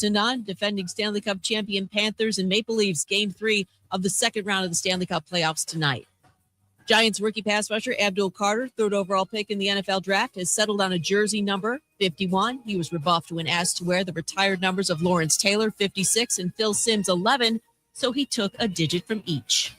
On defending Stanley Cup champion Panthers and Maple Leafs Game 3 of the second round of the Stanley Cup playoffs tonight. Giants rookie pass rusher Abdul Carter, third overall pick in the NFL draft, has settled on a jersey number 51. He was rebuffed when asked to wear the retired numbers of Lawrence Taylor, 56, and Phil Simms, 11, so he took a digit from each.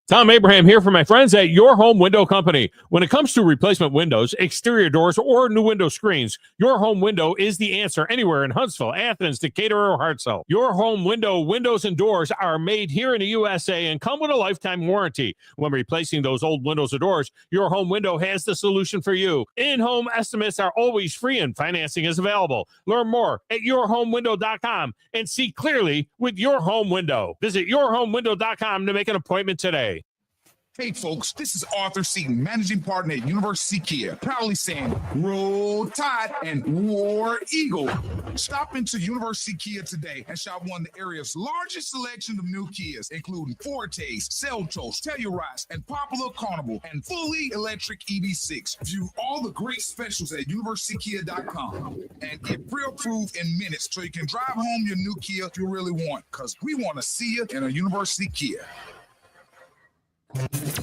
Thom Abraham here for my friends at Your Home Window Company. When it comes to replacement windows, exterior doors, or new window screens, Your Home Window is the answer anywhere in Huntsville, Athens, Decatur, or Hartselle. Your Home Window windows and doors are made here in the USA and come with a lifetime warranty. When replacing those old windows or doors, Your Home Window has the solution for you. In-home estimates are always free and financing is available. Learn more at yourhomewindow.com and see clearly with Your Home Window. Visit yourhomewindow.com to make an appointment today. Hey folks, this is Arthur Seaton, managing partner at University Kia, proudly saying roll tide and war eagle. Stop into University Kia today and shop one of the area's largest selection of new Kias, including Fortes, Seltos, Telluride, and Popular Carnival, and fully electric EV6. View all the great specials at universitykia.com and get pre-approved in minutes so you can drive home your new Kia you really want, because we want to see you in a University Kia.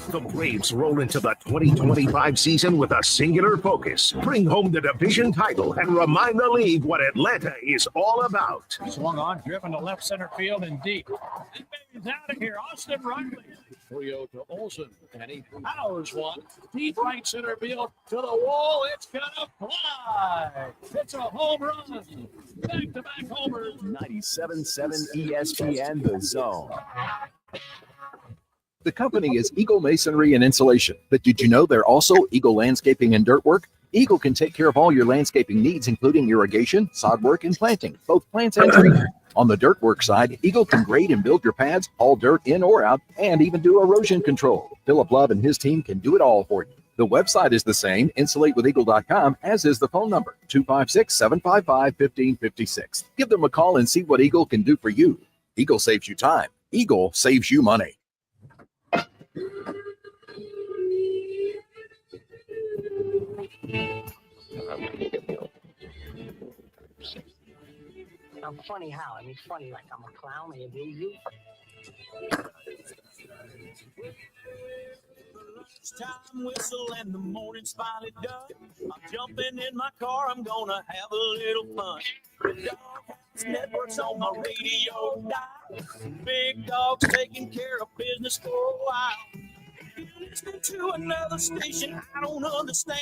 The Braves roll into the 2025 season with a singular focus. Bring home the division title and remind the league what Atlanta is all about. Swung on, driven to left center field and deep. That baby's out of here. Austin Riley. Trio to Olsen, and he powers one. Deep right center field to the wall. It's gonna fly. It's a home run. Back-to-back homers. 97.7 ESPN The Zone. The company is Eagle Masonry and Insulation, but did you know they're also Eagle Landscaping and Dirt Work? Eagle can take care of all your landscaping needs, including irrigation, sod work, and planting, both plants and trees. On the dirt work side, Eagle can grade and build your pads, haul dirt in or out, and even do erosion control. Philip Love and his team can do it all for you. The website is the same, insulatewitheagle.com, as is the phone number, 256-755-1556. Give them a call and see what Eagle can do for you. Eagle saves you time. Eagle saves you money. I'm funny how? I mean, funny like I'm a clown, I abuse you. Time whistle and the morning's finally done. I'm jumping in my car, I'm gonna have a little fun. The Doghouse Network's on my radio dial. Big Dog's taking care of business for a while. Listening to another station I don't understand.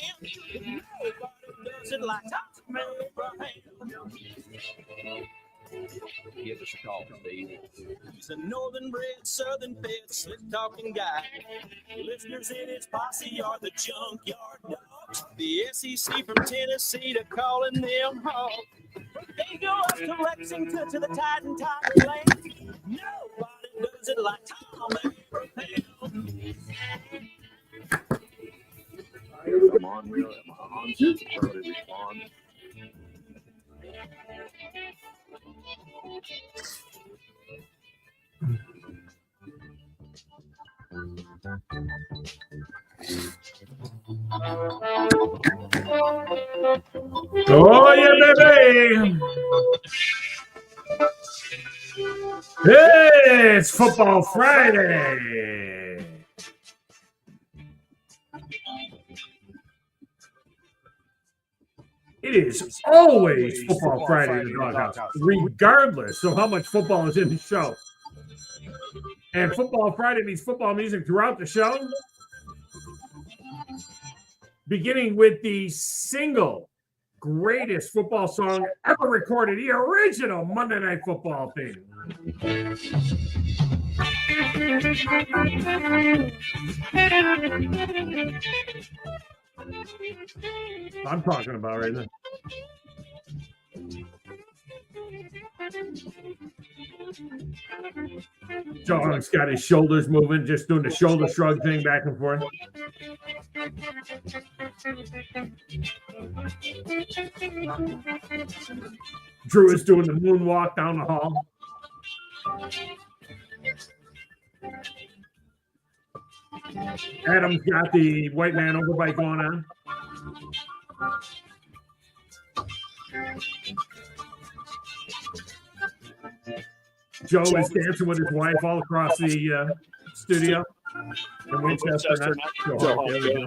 Nobody does it like Thom Abraham. Give us a call, Steve. He's a northern-bred, southern-fed, slick-talking guy. Listeners in his posse are the junkyard dogs. The SEC from Tennessee to calling them hogs. They go up to Lexington to the Titan Tiger Lane. Nobody does it like Thom Abraham. Come on, we're on to respond. Oh, yeah, baby. Hey, it's Football Friday. It is always Football Friday in the Doghouse, regardless of how much football is in the show. And Football Friday means football music throughout the show, beginning with the single greatest football song ever recorded, the original Monday Night Football theme. I'm talking about right now. John's got his shoulders moving, just doing the shoulder shrug thing back and forth. Drew is doing the moonwalk down the hall. Adam's got the white man overbite going on. Joe is dancing with his wife all across the studio in Winchester. Joe, there we go.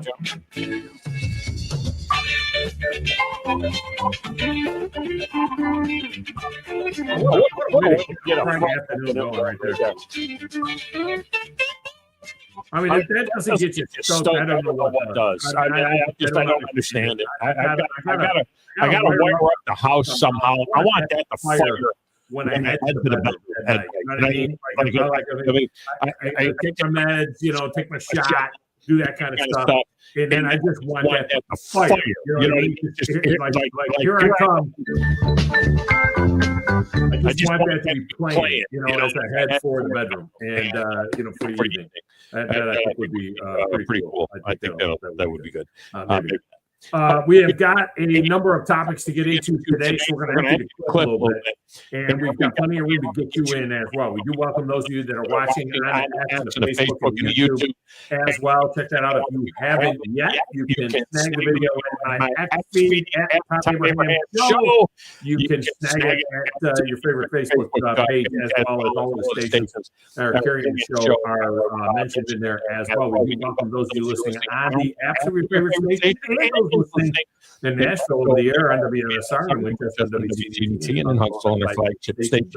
I mean, if that doesn't get you stoked, I don't know what does. I don't understand it. I gotta wire up the house somehow. I want that to fire when I head to the bedroom. I take my meds, take my shot, do that kind of stuff. And then I just want that to fire. You know what I mean? Like here I come. I just want that to be playing, as I head for the bedroom and, for the evening. That I think would be pretty cool. I think that would be good. We have got a number of topics to get into today, so we're going to have to clip a little bit. And we've got plenty of room to get you in as well. We do welcome those of you that are watching on the Facebook and YouTube as well. Check that out if you haven't yet. You can snag the video at my X feed at Thom Abraham Show. You can snag it at your favorite Facebook page as well as all the stations that are carrying the show are mentioned in there as well. We do welcome those of you listening on the absolute favorite station. Listening in Nashville over the air on WNSR and Winchester WGT and Huntsville on their flagship station.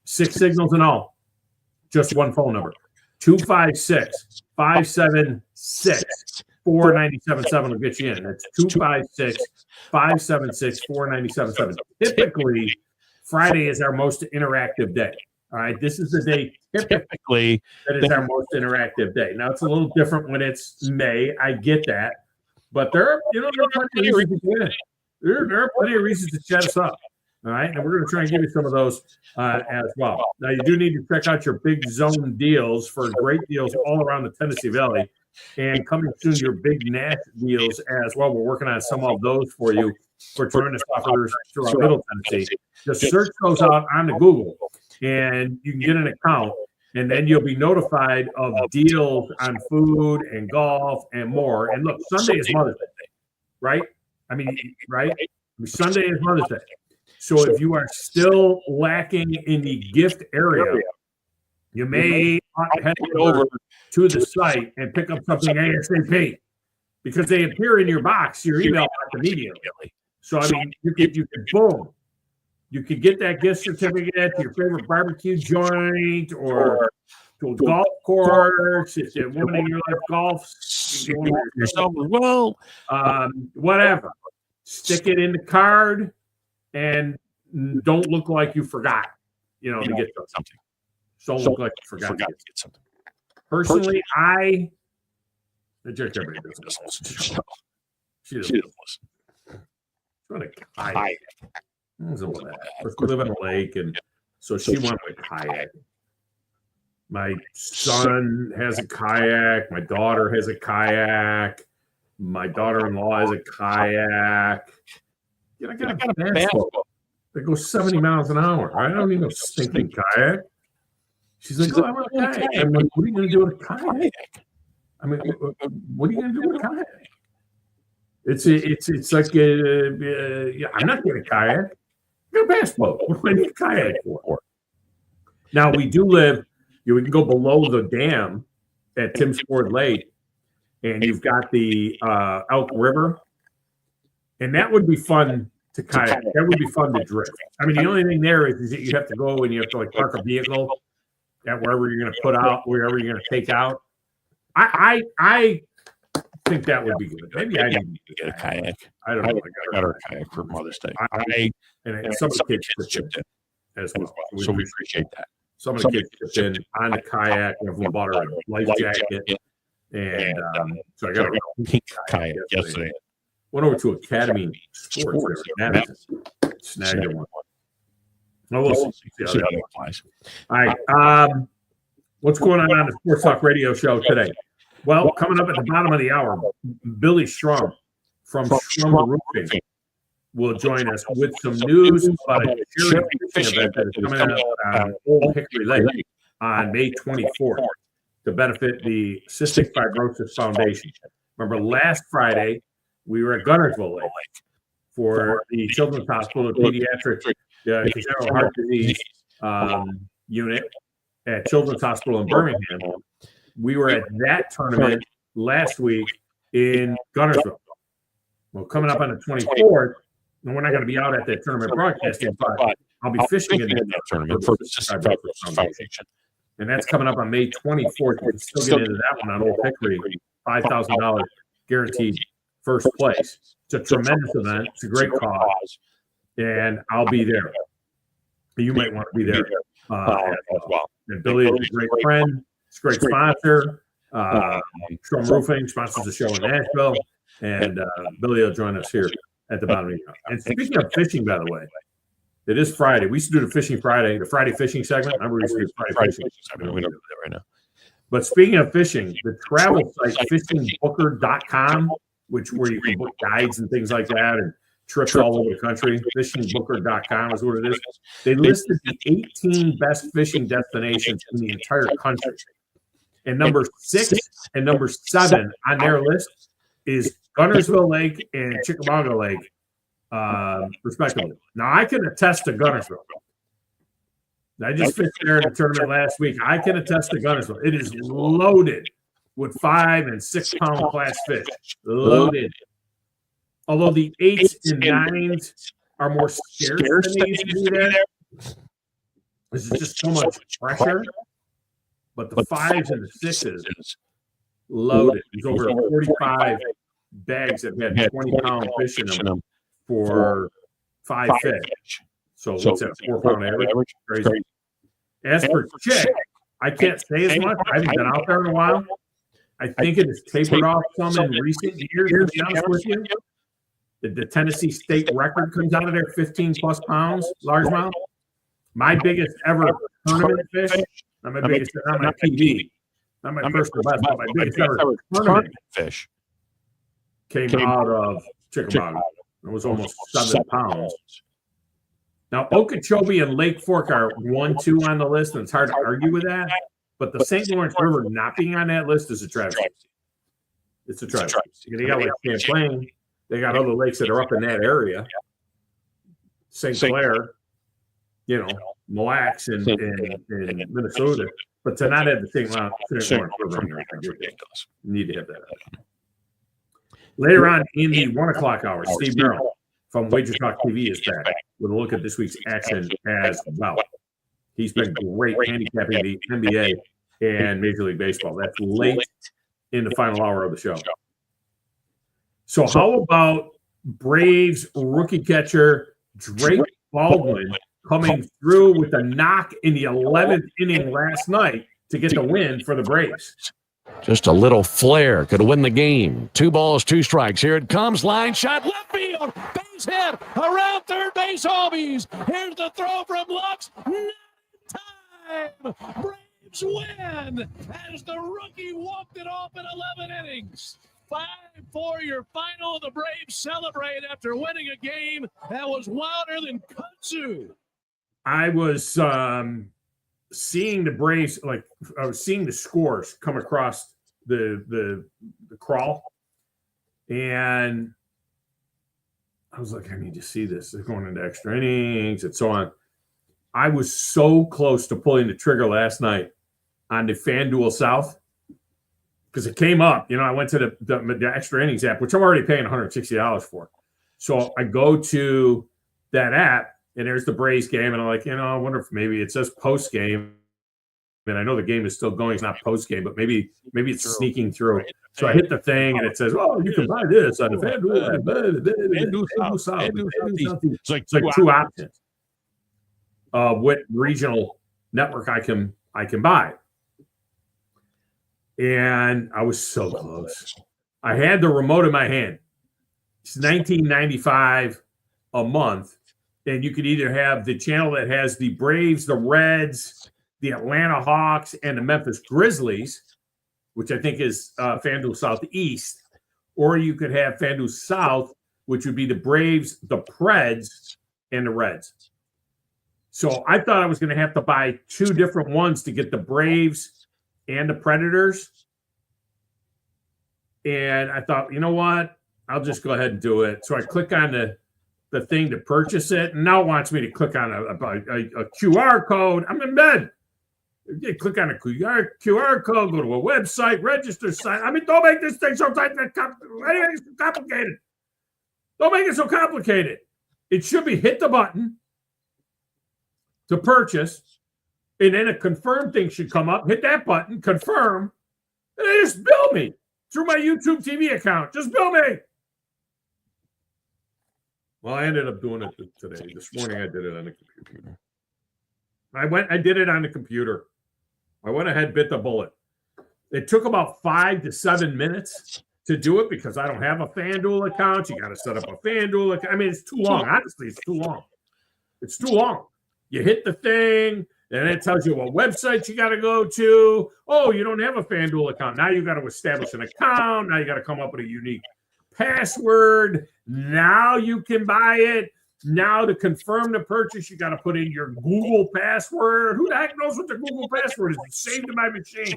6 signals in all. Just one phone number. 256-576-4977 will get you in. That's 256-576-4977. Typically, Friday is our most interactive day. All right, this is the day typically that is our most interactive day. Now, it's a little different when it's May. I get that. But there are plenty of reasons to there are plenty of reasons to chat us up. All right, and we're going to try and give you some of those as well. Now, you do need to check out your Big Zone deals for great deals all around the Tennessee Valley. And coming soon, your Big Nash deals as well. We're working on some of those for you for tremendous offers throughout Middle Tennessee. Just search those out on the Google. And you can get an account, and then you'll be notified of deals on food and golf and more. And look, Sunday is Mother's Day, right? Sunday is Mother's Day. So if you are still lacking in the gift area, you may head over to the site and pick up something ASAP because they appear in your box, your email box immediately. So, you can boom. You could get that gift certificate to your favorite barbecue joint or to a golf course. If you're woman in your life golfs, yourself as well. Whatever. Stick it in the card and don't look like you forgot, to get something. Don't look like you forgot to get something. Personally, everybody doesn't listen. She doesn't listen. She's going to kayak. We live on a lake, and so she went with kayak. My son has a kayak. My daughter has a kayak. My daughter-in-law has a kayak. I got a basketball that goes 70 miles an hour. I don't need no stinking kayak. She's like, I want a kayak. I'm like, what are you going to do with a kayak? What are you going to do with a kayak? It's like, I'm not getting a kayak. I got a basketball. What do I need a kayak for? Now, we do live, we can go below the dam at Tim's Ford Lake, and you've got the Elk River, and that would be fun to kayak. That would be fun to drift. The only thing there is that you have to go and you have to park a vehicle at wherever you're going to put out, wherever you're going to take out. I think that would be good. Maybe I need to get a kayak. I don't know. I got her a kayak for Mother's Day. And some of the kids chipped in as well. So we appreciate that. Some of the kids chipped in on the kayak. Everyone bought her a life jacket. And so I got a pink kayak yesterday. Went over to Academy Sports there. Snagged one. Well, we'll see how that applies. All right. What's going on the Sports Talk Radio show today? Well, coming up at the bottom of the hour, Billy Shrum from Shrum Roofing will join us with some news about a charity fishing event that is coming up on Old Hickory Lake on May 24th to benefit the Cystic Fibrosis Foundation. Remember, last Friday, we were at Gunnersville Lake, for the Children's Hospital, the pediatric congenital heart disease unit at Children's Hospital in Birmingham. We were at that tournament last week in Gunnersville. Well, coming up on the 24th, and we're not going to be out at that tournament broadcasting, but I'll be fishing in that tournament for the Cystic Fibrosis Foundation. And that's coming up on May 24th. You can still get into that one on Old Hickory, $5,000 guaranteed first place. It's a tremendous event. It's a great cause, and I'll be there. You might want to be there as well. And Billy is a great friend. He's a great sponsor. Shrum Roofing sponsors the show in Nashville, and Billy will join us here at the bottom of the hour. And speaking of fishing, by the way, it is Friday. We used to do the Fishing Friday, the Friday fishing segment. Remember, we used to do Friday fishing segment. We don't do that right now. But speaking of fishing, the travel site fishingbooker.com, where you can book guides and things like that and trips all over the country, fishingbooker.com is what it is. They listed the 18 best fishing destinations in the entire country. And number 6 and number 7 on their list is Gunnersville Lake and Chickamauga Lake, respectively. Now, I can attest to Gunnersville. I just fished there in the tournament last week. I can attest to Gunnersville. It is loaded with 5 and 6 pound class fish. Loaded. Although the 8s and 9s are more scarce than they used to be there. There's just so much pressure. But the 5s and the 6s loaded. There's over 45 bags that had 20-pound fish in them for 5 fish. So what's that, 4 pound average? Crazy. As for chick, I can't say as much. I haven't been out there in a while. I think it has tapered off some in recent years, to be honest with you. The Tennessee state record comes out of there 15 plus pounds, largemouth. My biggest ever tournament fish, not my biggest, not my PB, not my personal best, but my biggest ever tournament fish came out of Chickamauga. It was almost 7 pounds. Now, Okeechobee and Lake Fork are 1-2 on the list, and it's hard to argue with that. But the St. Lawrence River not being on that list is a travesty. It's a travesty. They got like Champlain. They got other lakes that are up in that area. St. Clair, Mille Lacs in Minnesota. But to not have the St. Lawrence River is ridiculous. You need to have that. Later on in the 1 o'clock hour, Steve Merril from Wager Talk TV is back with a look at this week's action as well. He's been great handicapping the NBA and Major League Baseball. That's late in the final hour of the show. So how about Braves rookie catcher Drake Baldwin coming through with a knock in the 11th inning last night to get the win for the Braves? Just a little flare could win the game. 2 balls, 2 strikes. Here it comes. Line shot, left field. Base hit around third base. Homies. Here's the throw from Lux. Time. Braves win as the rookie walked it off in 11 innings. 5-4 your final. The Braves celebrate after winning a game that was wilder than kudzu. I was seeing the Braves, I was seeing the scores come across the crawl, and I was like, I need to see this. They're going into extra innings and so on. I was so close to pulling the trigger last night on the FanDuel South because it came up. I went to the extra innings app, which I'm already paying $160 for. So I go to that app, and there's the Braves game, and I'm like, I wonder if maybe it says post game. And I know the game is still going; it's not post game, but maybe it's sneaking through. So I hit the thing, and it says, "Oh, you can buy this on the FanDuel South." It's like 2 options. What regional network I can buy, and I was so close. I had the remote in my hand. It's $19.95 a month. And you could either have the channel that has the Braves, the Reds, the Atlanta Hawks, and the Memphis Grizzlies, which I think is FanDuel Southeast, or you could have FanDuel South, which would be the Braves, the Preds, and the Reds. So I thought I was going to have to buy 2 different ones to get the Braves and the Predators. And I thought, you know what? I'll just go ahead and do it. So I click on the thing to purchase it, and now it wants me to click on a QR code. I'm in bed. You click on a QR code, go to a website, register, sign. I mean, don't make this thing so complicated. Don't make it so complicated. It should be hit the button to purchase, and then a confirm thing should come up. Hit that button, confirm, and they just bill me through my YouTube TV account. Just bill me. Well, I ended up doing it today. This morning I did it on the computer. I did it on the computer. I went ahead, bit the bullet. It took about 5 to 7 minutes to do it because I don't have a FanDuel account. You got to set up a FanDuel account. I mean, it's too long. Honestly, it's too long. It's too long. You hit the thing, and it tells you what website you got to go to. Oh, you don't have a FanDuel account. Now you got to establish an account. Now you got to come up with a unique password. Now you can buy it. Now to confirm the purchase, you got to put in your Google password. Who the heck knows what the Google password is? It's saved to my machine.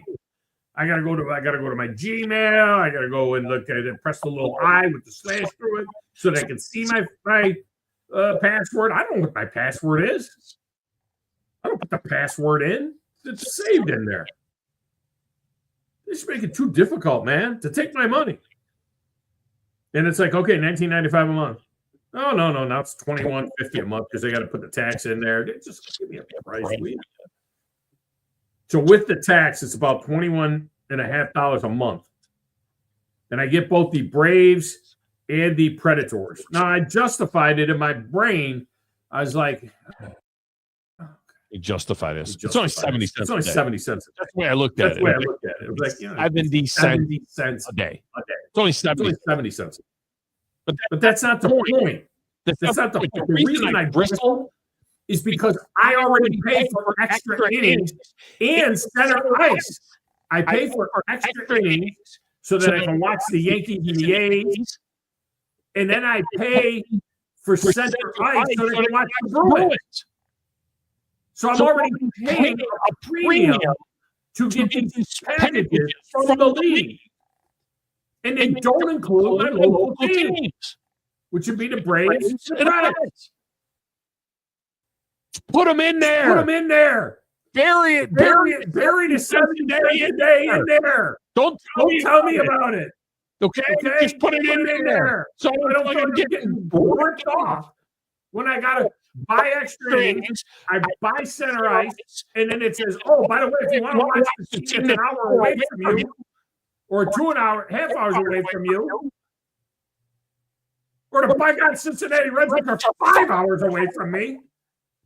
I gotta go to my Gmail. I gotta go and look at it, press the little I with the slash through it so that I can see my password. I don't know what my password is. I don't put the password in. It's saved in there. They should make it too difficult, man, to take my money. And it's like, okay, $19.95 a month. Oh, no. Now it's $21.50 a month because they got to put the tax in there. They just give me a price. So with the tax, it's about $21.50 a month. And I get both the Braves and the Predators. Now, I justified it in my brain. I was like, you justify this. It's only 70 cents. It's only 70 cents. That's the way I looked at it. That's the way I looked at it. It was like, 70 cents a day. It's only 70 cents. But that's not the point. That's not the point. The reason I bristle is because I already pay for extra innings and center ice. I pay for extra innings so that I can watch the Yankees and the A's. And then I pay for center ice so that I can watch the Bruins. So I'm already paying a premium to get these packages from the league. And they don't include my local teams, which would be the Braves and Reds. Put them in there. Put them in there. Bury it. Bury the 7 day in there. Don't tell me about it. Okay? Just put it in there. So I don't start getting worked off when I got to buy extra innings. I buy center ice, and then it says, oh, by the way, if you want to watch the team an hour away from you, or half hours away from you, or the bygone Cincinnati Reds are 5 hours away from me.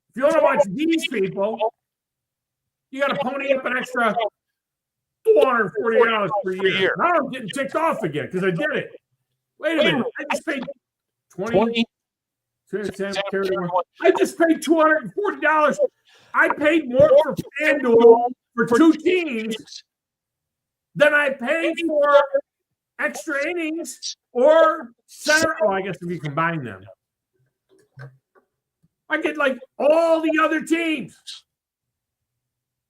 If you want to watch these people, you got to pony up an extra $240 per year. Now I'm getting ticked off again because I did it. Wait a minute. I just paid $20. I just paid $240. I paid more for FanDuel for 2 teams than I paid for extra innings or center. Oh, I guess if you combine them, I get like all the other teams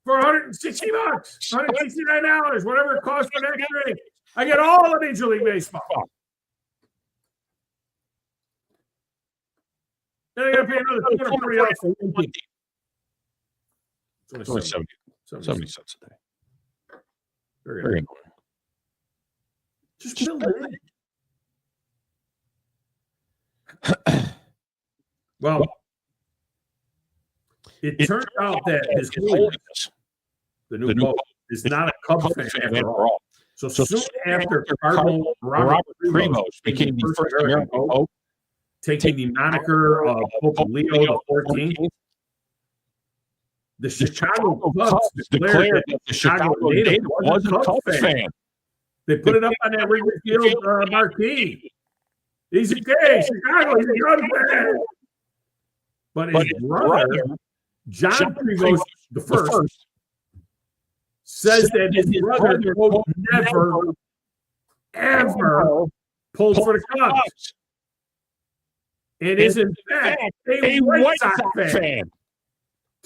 for $160, $169, whatever it costs for an extra inning. I get all of Major League Baseball. Then I got to pay another $240 for one team. It's only 70 cents a day. Very annoying. Just build it in. Well, it turned out that his holiness, the new Pope, is not a Cubs fan after all. So soon after Cardinal Robert Primos became the first American Pope, taking the moniker of Pope Leo XIV, the Chicago Cubs declared that the Chicago native was a Cubs fan. They put it up on that Wrigley Field marquee. He's a gay Chicago. He's a Cubs fan. But his brother, John Primos the first, says that his brother never, ever pulled for the Cubs. It is, in fact, a White Sox fan.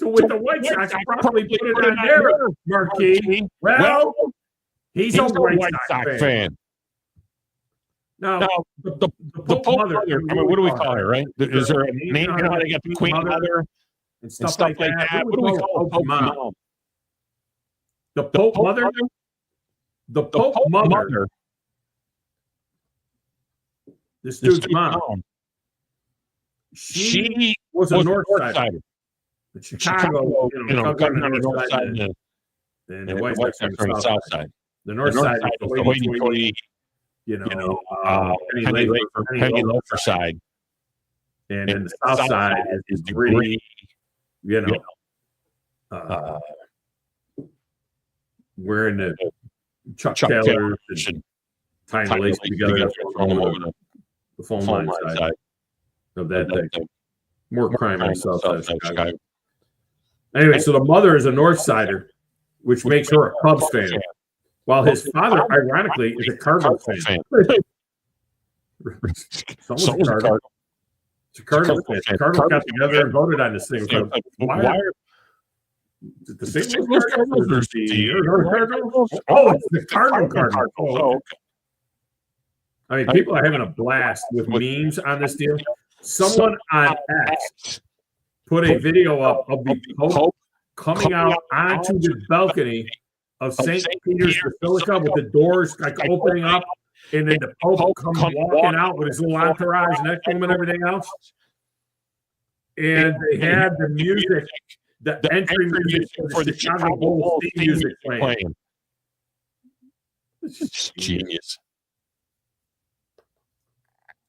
So with the White Sox, probably put it on their marquee. Well, he's a White Sox fan. Now, the Pope Mother. I mean, what do we call her? Right? Is there a name? You know how they got the Queen Mother and stuff like that? What do we call Pope Mom? The Pope Mother. The Pope Mother. This dude's mom. She was a North Sider. Chicago, coming on the North Side, and the White Sox on the South Side. The North Side is the hoity-toity, Penny Loafer side, and then the South Side is the gritty, wearing the Chuck Taylors and tying the laces together to throw them over the phone line side of that thing. More crime on the South Side of Chicago. Anyway, so the mother is a North Sider, which makes her a Cubs fan, while his father, ironically, is a Cardinals fan. Someone's a Cardinals. It's a Cardinals fan. The Cardinals got together and voted on this thing. Why are the St. Louis Cardinals or the Arizona Cardinals? Oh, it's the Cardinals. Oh, okay. I mean, people are having a blast with memes on this deal. Someone on X put a video up of the Pope coming out onto the balcony of St. Peter's Basilica with the doors like opening up, and then the Pope comes walking out with his little entourage next to him and everything else. And they had the music, the entry music for the Chicago Bulls theme music playing. It's genius.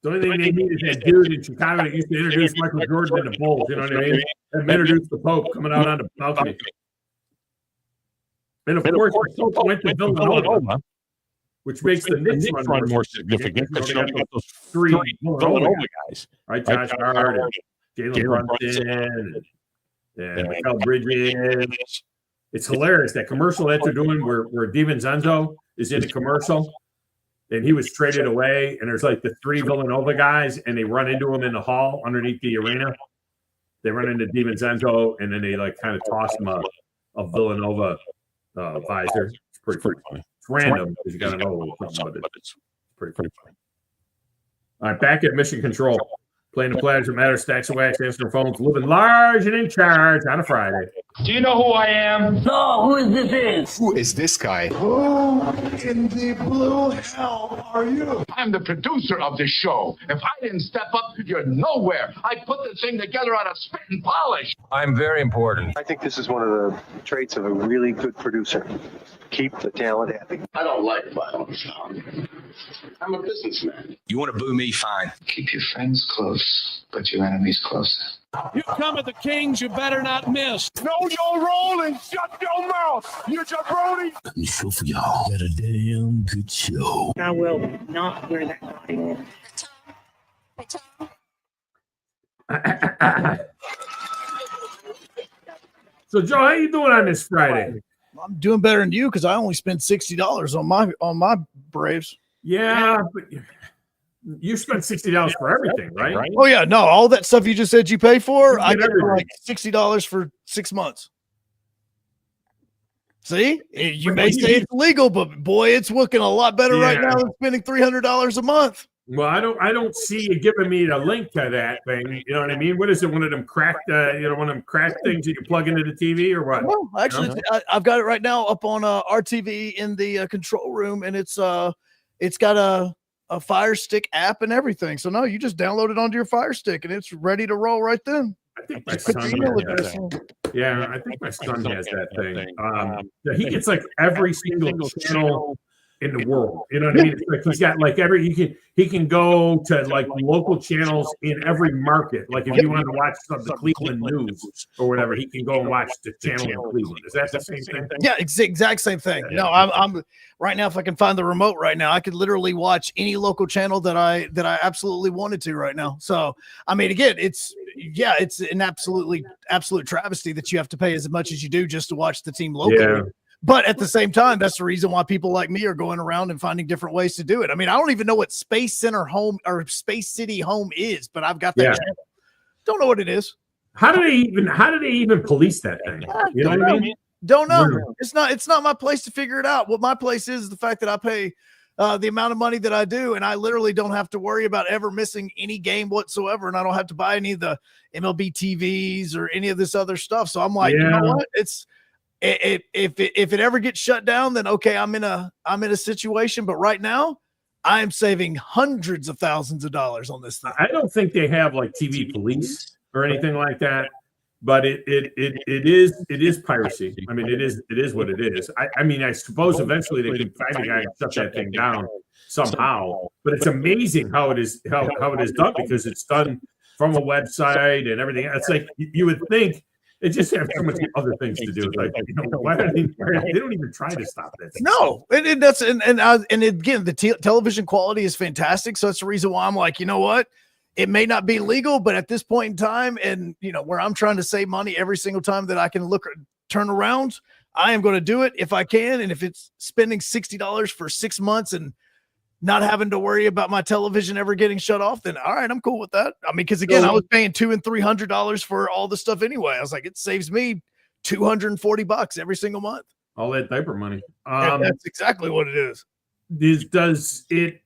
The only thing they need is that dude in Chicago that used to introduce Michael Jordan to the Bulls, you know what I mean? And introduce the Pope coming out on the balcony. And of course, the Pope went to Villanova, which makes the Knicks run more significant because you got those three Villanova guys, right? Josh Hart and Jalen Brunson and Mikal Bridges. It's hilarious, that commercial that they're doing where DiVincenzo is in the commercial. And he was traded away, and there's like the three Villanova guys, and they run into him in the hall underneath the arena. They run into DiVincenzo, and then they like kind of toss him a Villanova visor. It's pretty funny. It's random because you got to know something, but it's pretty funny. All right, back at Mission Control. Playing the players that matter, stacks of wax, answering phones, living large and in charge on a Friday. Do you know who I am? No, who is this? Who is this guy? Who in the blue hell are you? I'm the producer of this show. If I didn't step up, you're nowhere. I put this thing together out of spit and polish. I'm very important. I think this is one of the traits of a really good producer. Keep the talent happy. I don't like violence. I'm a businessman. You want to boo me? Fine. Keep your friends close, but your enemies closer. You come at the Kings, you better not miss. Know your role and shut your mouth. You jabroni. Let me show for y'all. Got a damn good show. I will not wear that body. So, Joe, how you doing on this Friday? I'm doing better than you because I only spent $60 on my Braves. Yeah, but you spent $60 for everything, right? Oh yeah, no, all that stuff you just said you pay for, I get like $60 for 6 months. See, you may say it's legal, but boy, it's looking a lot better right now than spending $300 a month. Well, I don't see you giving me the link to that thing. You know what I mean? What is it? One of them cracked, one of them cracked things you can plug into the TV or what? Well, actually, I've got it right now up on RTV in the control room, and it's got a Fire Stick app and everything. So no, you just download it onto your Fire Stick, and it's ready to roll right then. I think my son has that. Yeah, I think my son has that thing. He gets like every single channel in the world. You know what I mean? It's like he's got like he can go to like local channels in every market. Like if you want to watch the Cleveland news or whatever, he can go and watch the channel in Cleveland. Is that the same thing? Yeah, it's the exact same thing. Yeah. No, I'm right now. If I can find the remote right now, I could literally watch any local channel that I absolutely wanted to right now. So I mean, again, it's an absolute travesty that you have to pay as much as you do just to watch the team locally. Yeah. But at the same time, that's the reason why people like me are going around and finding different ways to do it. I mean, I don't even know what Space Center Home or Space City Home is, but I've got that channel. Don't know what it is. How do they even police that thing? You know what I mean? Don't know. It's not my place to figure it out. What my place is the fact that I pay the amount of money that I do, and I literally don't have to worry about ever missing any game whatsoever, and I don't have to buy any of the MLB TVs or any of this other stuff. So I'm like, you know what? If it ever gets shut down, then okay, I'm in a situation. But right now, I am saving hundreds of thousands of dollars on this thing. I don't think they have like TV police or anything like that, but it is piracy. I mean, it is what it is. I mean, I suppose eventually they can find a guy and shut that thing down somehow. But it's amazing how it is done, because it's done from a website and everything. It's like you would think they just have so many other things to do. Like, why are they don't even try to stop this? No, and again, the television quality is fantastic. So that's the reason why I'm like, you know what? It may not be legal, but at this point in time, and where I'm trying to save money every single time that I can turn around, I am going to do it if I can. And if it's spending $60 for 6 months and not having to worry about my television ever getting shut off, then all right, I'm cool with that. I mean, because again, I was paying $200 and $300 for all the stuff anyway. I was like, it saves me $240 every single month. All that diaper money. That's exactly what it is. Does it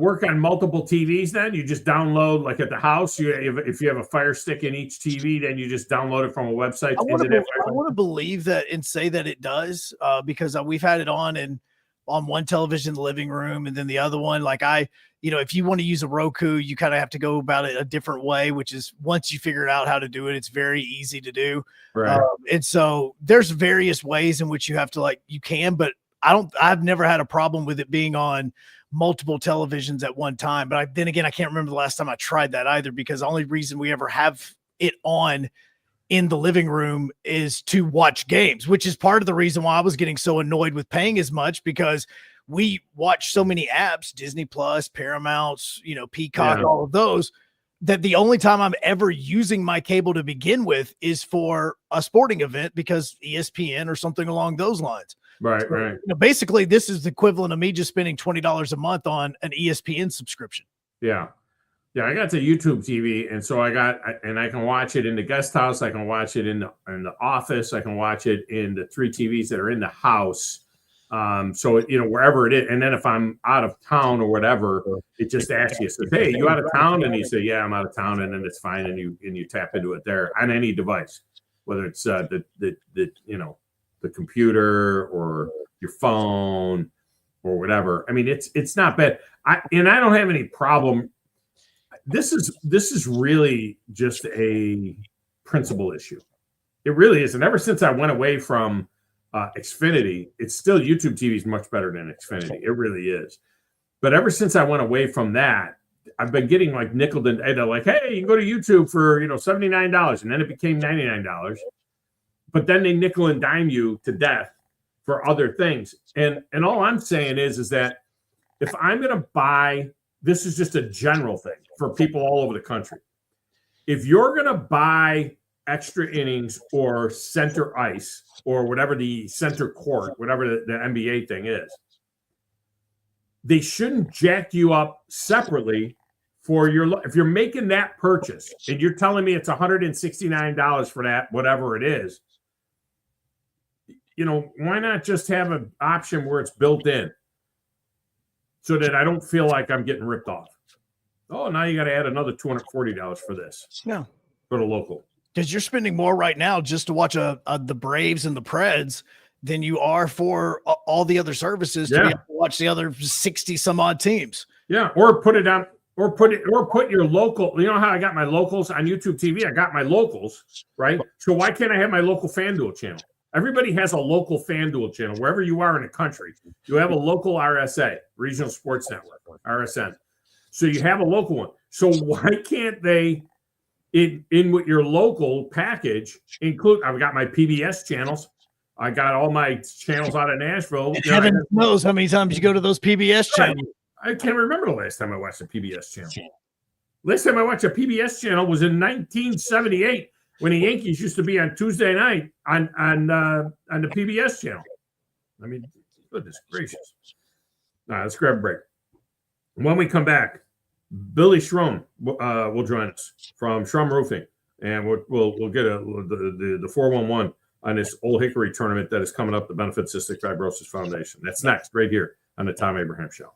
work on multiple TVs then? You just download, like at the house, if you have a Fire Stick in each TV, then you just download it from a website? I want to believe that and say that it does, because we've had it on one television in the living room, and then the other one, like if you want to use a Roku, you kind of have to go about it a different way, which is once you figure out how to do it, it's very easy to do. Right. And so there's various ways in which you have to you can, but I've never had a problem with it being on multiple televisions at one time. But then again, I can't remember the last time I tried that either, because the only reason we ever have it on in the living room is to watch games, which is part of the reason why I was getting so annoyed with paying as much, because we watch so many apps, Disney Plus, Paramount, Peacock, all of those, that the only time I'm ever using my cable to begin with is for a sporting event, because ESPN or something along those lines. Right, so, right. Basically, this is the equivalent of me just spending $20 a month on an ESPN subscription. Yeah. Yeah, I got the YouTube TV, and so I can watch it in the guest house. I can watch it in the office. I can watch it in the 3 TVs that are in the house. So wherever it is, and then if I'm out of town or whatever, it just asks you, says, "Hey, you out of town?" And you say, "Yeah, I'm out of town," and then it's fine, and you tap into it there on any device, whether it's the computer or your phone or whatever. I mean, it's not bad. I don't have any problem. This is really just a principle issue. It really is. And ever since I went away from Xfinity, it's still YouTube TV is much better than Xfinity. It really is. But ever since I went away from that, I've been getting like nickeled and they're like, "Hey, you can go to YouTube for $79," and then it became $99. But then they nickel and dime you to death for other things. And all I'm saying is that if I'm going to buy, this is just a general thing for people all over the country. If you're going to buy extra innings or center ice or whatever the center court, whatever the NBA thing is, they shouldn't jack you up separately for if you're making that purchase and you're telling me it's $169 for that, whatever it is, why not just have an option where it's built in so that I don't feel like I'm getting ripped off? Oh, now you got to add another $240 for this. Yeah. For the local. Because you're spending more right now just to watch the Braves and the Preds than you are for all the other services to be able to watch the other 60 some odd teams. Yeah. Or put it on, or put your local. You know how I got my locals on YouTube TV? I got my locals, right? So why can't I have my local FanDuel channel? Everybody has a local FanDuel channel. Wherever you are in the country, you have a local RSA, Regional Sports Network, RSN. So you have a local one. So why can't they, in with your local package, include? I've got my PBS channels. I got all my channels out of Nashville. Heaven knows how many times you go to those PBS channels. I can't remember the last time I watched a PBS channel. Last time I watched a PBS channel was in 1978 when the Yankees used to be on Tuesday night on the PBS channel. I mean, goodness gracious. All right, let's grab a break. When we come back, Billy Shrum will join us from Shrum Roofing, and we'll get the 411 on this Old Hickory tournament that is coming up, the benefit Cystic Fibrosis Foundation. That's next, right here on the Thom Abraham Show.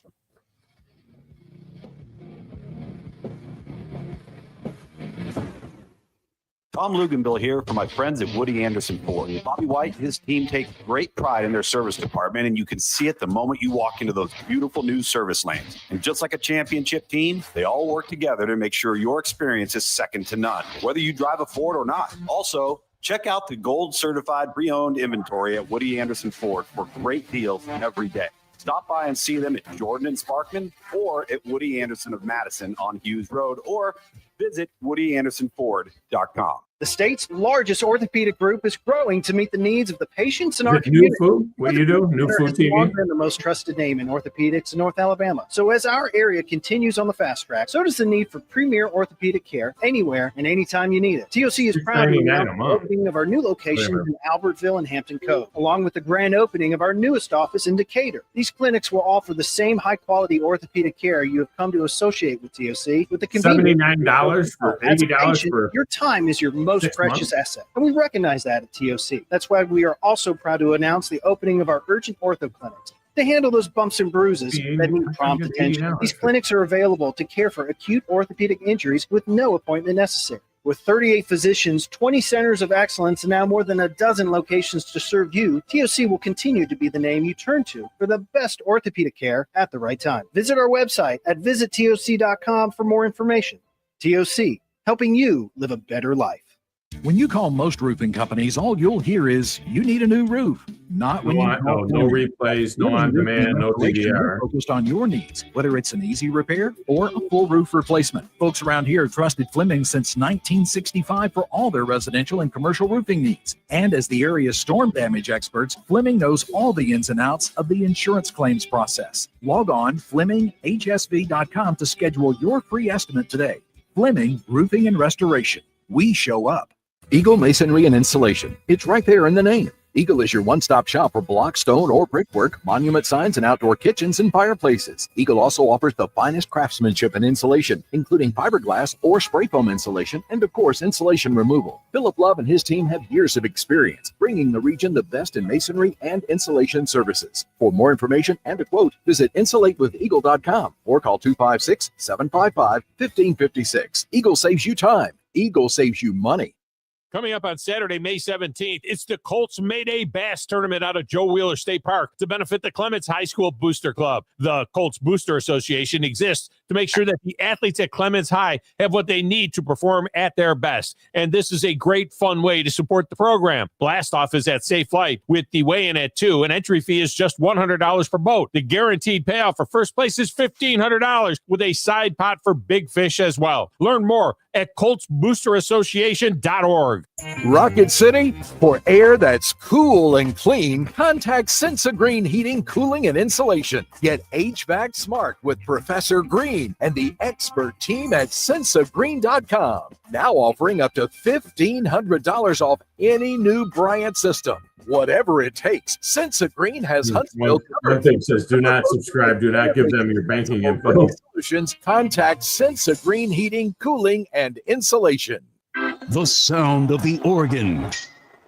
Tom Luganville here for my friends at Woody Anderson Ford. Bobby White, his team take great pride in their service department, and you can see it the moment you walk into those beautiful new service lanes. And just like a championship team, they all work together to make sure your experience is second to none, whether you drive a Ford or not. Also, check out the gold certified pre-owned inventory at Woody Anderson Ford for great deals every day. Stop by and see them at Jordan and Sparkman or at Woody Anderson of Madison on Hughes Road, or visit WoodyAndersonFord.com. The state's largest orthopedic group is growing to meet the needs of the patients in our community. New food? What do you do? New food TV? Has been the most trusted name in orthopedics in North Alabama. So as our area continues on the fast track, so does the need for premier orthopedic care anywhere and anytime you need it. TOC is proud to announce the opening of our new locations in Albertville and Hampton Cove, along with the grand opening of our newest office in Decatur. These clinics will offer the same high-quality orthopedic care you have come to associate with TOC, with the convenience $79 for $80 for your time is your most precious asset, and we recognize that at TOC. That's why we are also proud to announce the opening of our urgent ortho clinics to handle those bumps and bruises that need prompt attention. These clinics are available to care for acute orthopedic injuries with no appointment necessary. With 38 physicians, 20 centers of excellence, and now more than a dozen locations to serve you, TOC will continue to be the name you turn to for the best orthopedic care at the right time. Visit our website at visittoc.com for more information. TOC, helping you live a better life. When you call most roofing companies, all you'll hear is, you need a new roof. Not when no replays, no on demand, no TDR. Focused on your needs, whether it's an easy repair or a full roof replacement. Folks around here have trusted Fleming since 1965 for all their residential and commercial roofing needs. And as the area's storm damage experts, Fleming knows all the ins and outs of the insurance claims process. Log on FlemingHSV.com to schedule your free estimate today. Fleming Roofing and Restoration. We show up. Eagle Masonry and Installation. It's right there in the name. Eagle is your one-stop shop for block, stone, or brickwork, monument signs, and outdoor kitchens and fireplaces. Eagle also offers the finest craftsmanship and insulation, including fiberglass or spray foam insulation, and of course, insulation removal. Philip Love and his team have years of experience, bringing the region the best in masonry and insulation services. For more information and a quote, visit insulatewitheagle.com or call 256-755-1556. Eagle saves you time. Eagle saves you money. Coming up on Saturday, May 17th, it's the Colts Mayday Bass Tournament out of Joe Wheeler State Park to benefit the Clements High School Booster Club. The Colts Booster Association exists to make sure that the athletes at Clements High have what they need to perform at their best. And this is a great, fun way to support the program. Blast-off is at Safe Flight with the weigh-in at 2. An entry fee is just $100 per boat. The guaranteed payout for first place is $1,500 with a side pot for big fish as well. Learn more at coltsboosterassociation.org. Rocket City, for air that's cool and clean, contact Sensa Green Heating, Cooling, and Insulation. Get HVAC smart with Professor Green and the expert team at sensagreen.com. Now offering up to $1,500 off any new Bryant system. Whatever it takes, Sensa Green has Huntsville covered. One thing says, do not subscribe. Do not give them your banking info. Solutions, contact Sensa Green Heating, Cooling, and Insulation. The sound of the organ.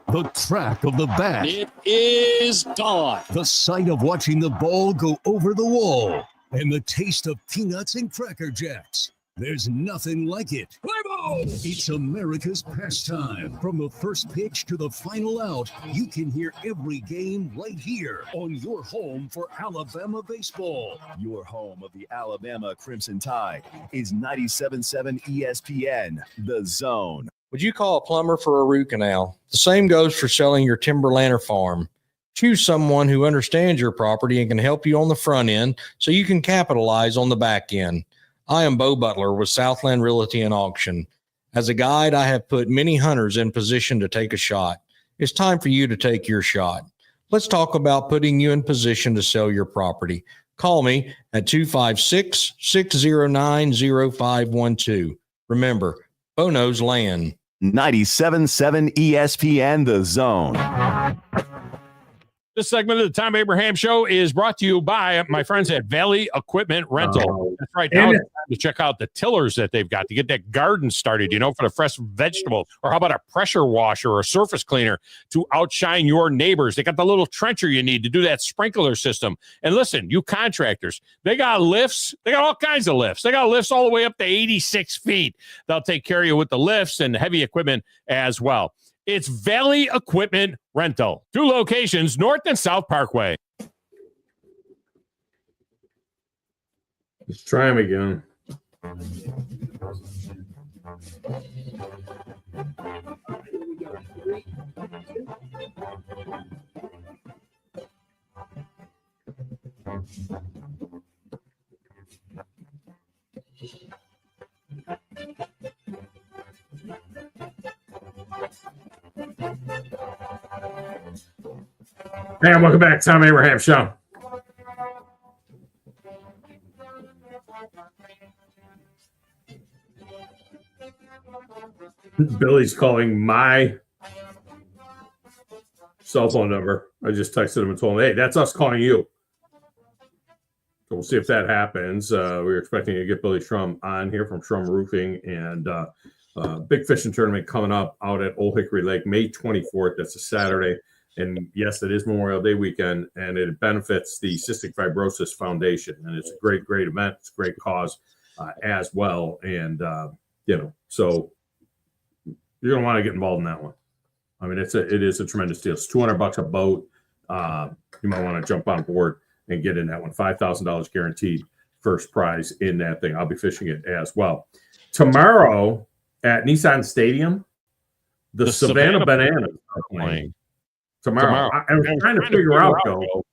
The crack of the bat. It is gone. The sight of watching the ball go over the wall. And the taste of peanuts and Cracker Jacks. There's nothing like it. It's America's pastime. From the first pitch to the final out, you can hear every game right here on your home for Alabama baseball. Your home of the Alabama Crimson Tide is 97.7 ESPN, The Zone. Would you call a plumber for a root canal? The same goes for selling your timberland or farm. Choose someone who understands your property and can help you on the front end so you can capitalize on the back end. I am Bo Butler with Southland Realty and Auction. As a guide, I have put many hunters in position to take a shot. It's time for you to take your shot. Let's talk about putting you in position to sell your property. Call me at 256-609-0512. Remember, Bo knows land. 97.7 ESPN, The Zone. This segment of the Thom Abraham Show is brought to you by my friends at Valley Equipment Rental. That's right. Now it's to check out the tillers that they've got to get that garden started, for the fresh vegetable. Or how about a pressure washer or a surface cleaner to outshine your neighbors? They got the little trencher you need to do that sprinkler system. And listen, you contractors, they got lifts. They got all kinds of lifts. They got lifts all the way up to 86 feet. They'll take care of you with the lifts and heavy equipment as well. It's Valley Equipment Rental. 2 locations, North and South Parkway. Let's try him again. Hey, welcome back. Thom Abraham Show. Billy's calling my cell phone number. I just texted him and told him, hey, that's us calling you. So we'll see if that happens. We're expecting to get Billy Shrum on here from Shrum Roofing, and big fishing tournament coming up out at Old Hickory Lake, May 24th. That's a Saturday. And yes, it is Memorial Day weekend, and it benefits the Cystic Fibrosis Foundation. And it's a great, great event. It's a great cause as well. And, so you're going to want to get involved in that one. I mean, it is a tremendous deal. It's $200 a boat. You might want to jump on board and get in that one. $5,000 guaranteed first prize in that thing. I'll be fishing it as well. Tomorrow at Nissan Stadium, the Savannah Bananas are playing. Tomorrow. I was trying to figure out, though,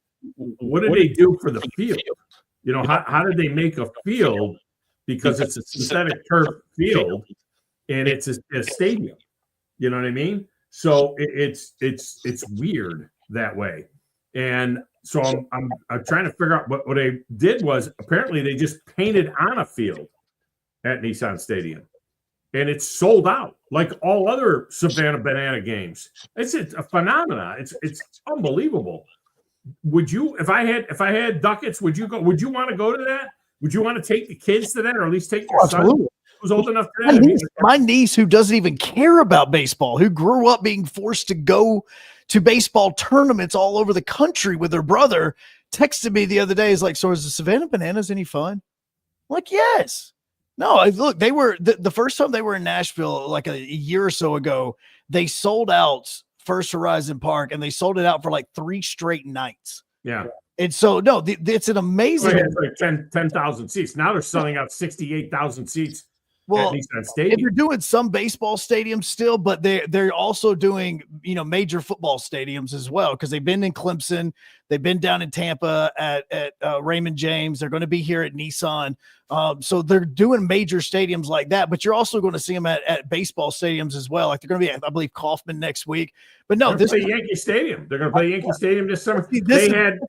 what did they do for the field? How did they make a field? Because it's a synthetic turf field, and it's a stadium. You know what I mean? So it's weird that way. And so I'm trying to figure out what they did was apparently they just painted on a field at Nissan Stadium, and it's sold out like all other Savannah Banana games. It's a phenomenon. It's unbelievable. Would you, if I had ducats, would you go? Would you want to go to that? Would you want to take the kids to that, or at least take your son who's old enough to that? My niece, who doesn't even care about baseball, who grew up being forced to go to baseball tournaments all over the country with her brother, texted me the other day. Is like, so is the Savannah Bananas any fun? I'm like, yes. No, look, they were the first time they were in Nashville, like a year or so ago, they sold out First Horizon Park, and they sold it out for like 3 straight nights. Yeah. And so, no, it's an amazing. It's like 10,000 seats. Now they're selling out 68,000 seats. Well, Nissan Stadium. if you're doing some baseball stadiums still, but they're also doing major football stadiums as well, because they've been in Clemson, they've been down in Tampa at Raymond James, they're going to be here at Nissan, so they're doing major stadiums like that. But you're also going to see them at baseball stadiums as well. Like they're going to be at, I believe, Kaufman next week. But no, this is Yankee Stadium. They're going to play Yankee Stadium this summer. They had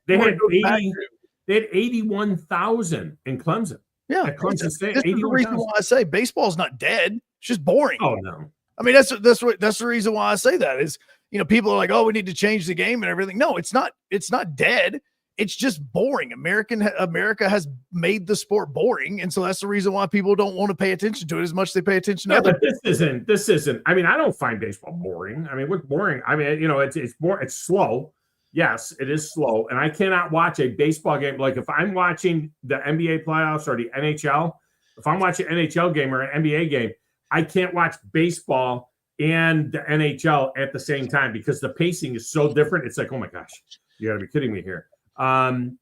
81,000 in Clemson. Yeah, this is the reason why I say baseball's not dead. It's just boring. Oh no, I mean that's the reason why I say that is people are like, oh, we need to change the game and everything. No, it's not. It's not dead. It's just boring. America has made the sport boring, and so that's the reason why people don't want to pay attention to it as much as they pay attention to but this isn't. I mean, I don't find baseball boring. I mean, what's boring? I mean, it's slow. Yes, it is slow, and I cannot watch a baseball game. Like if I'm watching the NBA playoffs or the NHL, if I'm watching an NHL game or an NBA game, I can't watch baseball and the NHL at the same time because the pacing is so different. It's like, oh my gosh, you got to be kidding me here.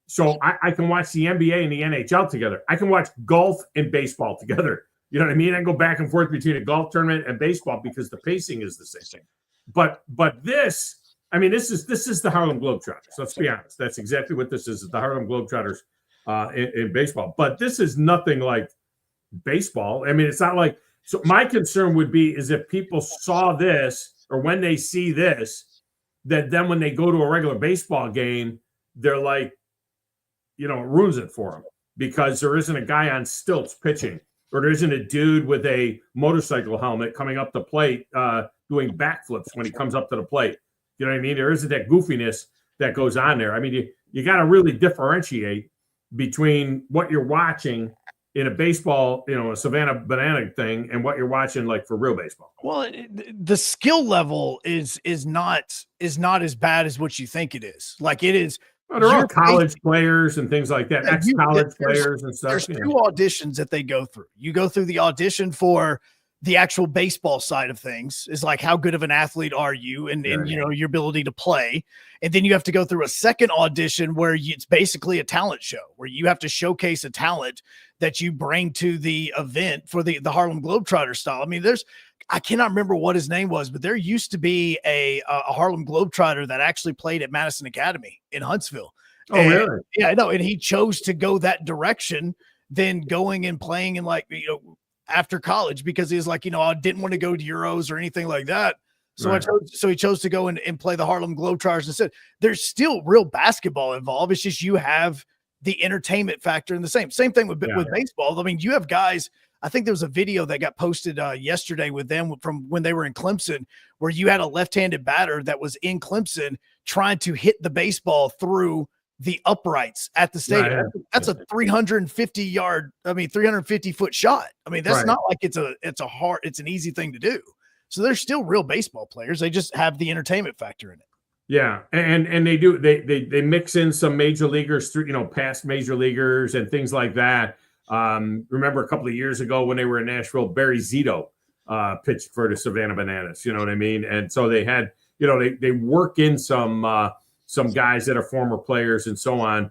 So I can watch the NBA and the NHL together. I can watch golf and baseball together. You know what I mean? I can go back and forth between a golf tournament and baseball because the pacing is the same. But this. I mean, this is the Harlem Globetrotters. Let's be honest. That's exactly what this is the Harlem Globetrotters in baseball. But this is nothing like baseball. I mean, it's not like – so my concern would be is if people saw this or when they see this, that then when they go to a regular baseball game, they're like, it ruins it for them because there isn't a guy on stilts pitching or there isn't a dude with a motorcycle helmet coming up the plate doing backflips when he comes up to the plate. You know what I mean? There isn't that goofiness that goes on there. I mean, you got to really differentiate between what you're watching in a baseball, a Savannah Banana thing, and what you're watching like for real baseball. Well, the skill level is not as bad as what you think it is. Like it is. Well, they're all college players and things like that, ex-college players and stuff. There's two auditions that they go through. You go through the audition for the actual baseball side of things, is like how good of an athlete are you, and your ability to play, and then you have to go through a second audition where it's basically a talent show where you have to showcase a talent that you bring to the event for the Harlem Globetrotter style. I mean, I cannot remember what his name was, but there used to be a Harlem Globetrotter that actually played at Madison Academy in Huntsville. Oh, really? Yeah, I know. And he chose to go that direction than going and playing in after college, because he was like, I didn't want to go to Euros or anything like that. So Right. he chose to go and play the Harlem Globetrotters instead. There's still real basketball involved. It's just you have the entertainment factor and the same thing with baseball. I mean, you have guys. I think there was a video that got posted yesterday with them from when they were in Clemson, where you had a left-handed batter that was in Clemson trying to hit the baseball through the uprights at the stadium. Right. That's a 350-foot shot. I mean, that's not like it's an easy thing to do. So they're still real baseball players. They just have the entertainment factor in it. Yeah, and they mix in some major leaguers through, past major leaguers and things like that. Remember a couple of years ago when they were in Nashville, Barry Zito pitched for the Savannah Bananas. You know what I mean? And so they had, they work in some guys that are former players and so on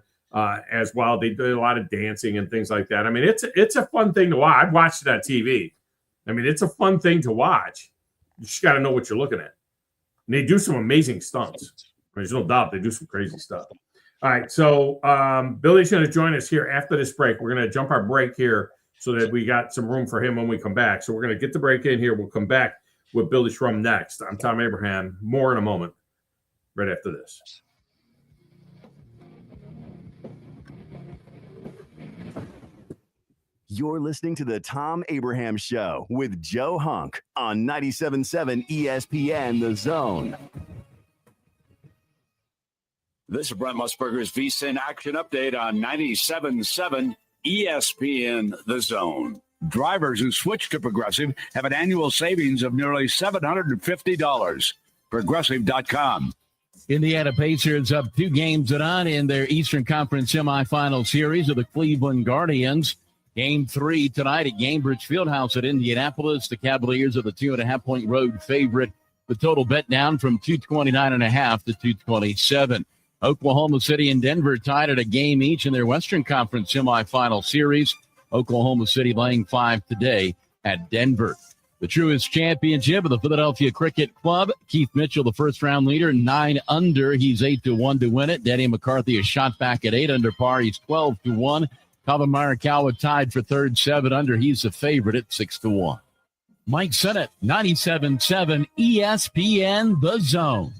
as well. They do a lot of dancing and things like that. I mean, it's a fun thing to watch. I've watched it on TV. I mean, it's a fun thing to watch. You just got to know what you're looking at. And they do some amazing stunts. There's no doubt they do some crazy stuff. All right, so Billy's going to join us here after this break. We're going to jump our break here so that we got some room for him when we come back. So we're going to get the break in here. We'll come back with Billy Shrum next. I'm Thom Abraham. More in a moment, right after this. You're listening to the Thom Abraham Show with Joe Hunk on 97.7 ESPN The Zone. This is Brent Musburger's VSiN Action Update on 97.7 ESPN The Zone. Drivers who switch to Progressive have an annual savings of nearly $750. Progressive.com. Indiana Pacers up 2 games to none in their Eastern Conference semifinal series of the Cleveland Guardians. Game 3 tonight at Gainbridge Fieldhouse at Indianapolis. The Cavaliers are the 2.5-point road favorite. The total bet down from 229.5 to 227. Oklahoma City and Denver tied at a game each in their Western Conference semifinal series. Oklahoma City laying 5 today at Denver. The Truist Championship of the Philadelphia Cricket Club. Keith Mitchell, the first-round leader, 9 under. He's 8-1 to win it. Denny McCarthy is shot back at 8 under par. He's 12-1. Calvin Morikawa tied for third, 7 under. He's the favorite at 6-1. Mike Sennett, 97.7 ESPN The Zone.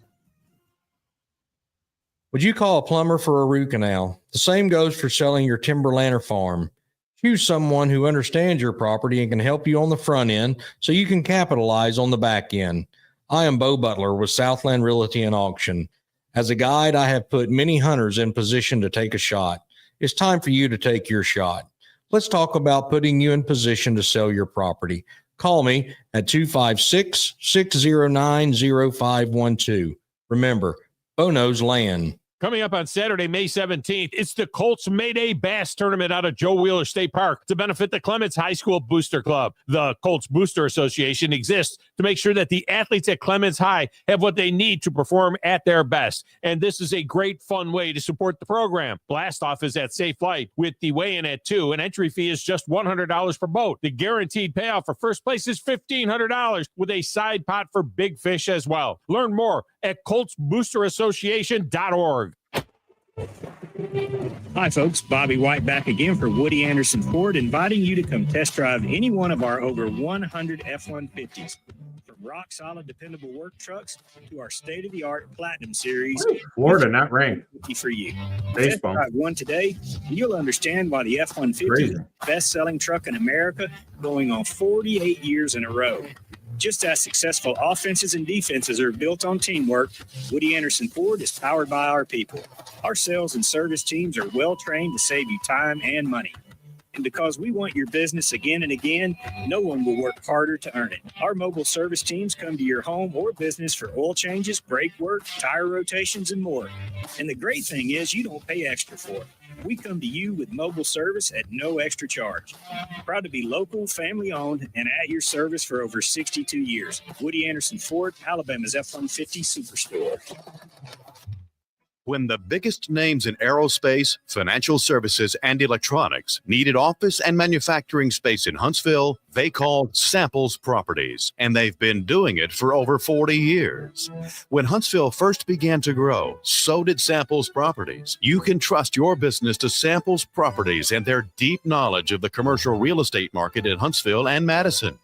Would you call a plumber for a root canal? The same goes for selling your timberland or farm. Choose someone who understands your property and can help you on the front end so you can capitalize on the back end. I am Bo Butler with Southland Realty and Auction. As a guide, I have put many hunters in position to take a shot. It's time for you to take your shot. Let's talk about putting you in position to sell your property. Call me at 256-609-0512. Remember, Bo knows land. Coming up on Saturday, May 17th, it's the Colts Mayday Bass Tournament out of Joe Wheeler State Park to benefit the Clements High School Booster Club. The Colts Booster Association exists to make sure that the athletes at Clements High have what they need to perform at their best. And this is a great, fun way to support the program. Blast-off is at Safe Flight with the weigh-in at 2. An entry fee is just $100 per boat. The guaranteed payout for first place is $1,500 with a side pot for big fish as well. Learn more at coltsboosterassociation.org. Hi, folks. Bobby White back again for Woody Anderson Ford, inviting you to come test drive any one of our over 100 F-150s. From rock-solid, dependable work trucks to our state-of-the-art Platinum Series. Florida, not rain. For you. Baseball. Test drive one today, and you'll understand why the F-150 is the best-selling truck in America, going on 48 years in a row. Just as successful offenses and defenses are built on teamwork, Woody Anderson Ford is powered by our people. Our sales and service teams are well trained to save you time and money. And because we want your business again and again, no one will work harder to earn it. Our mobile service teams come to your home or business for oil changes, brake work, tire rotations, and more. And the great thing is you don't pay extra for it. We come to you with mobile service at no extra charge. Proud to be local, family-owned, and at your service for over 62 years. Woody Anderson Ford, Alabama's F-150 Superstore. When the biggest names in aerospace, financial services, and electronics needed office and manufacturing space in Huntsville, they called Samples Properties, and they've been doing it for over 40 years. When Huntsville first began to grow, so did Samples Properties. You can trust your business to Samples Properties and their deep knowledge of the commercial real estate market in Huntsville and Madison.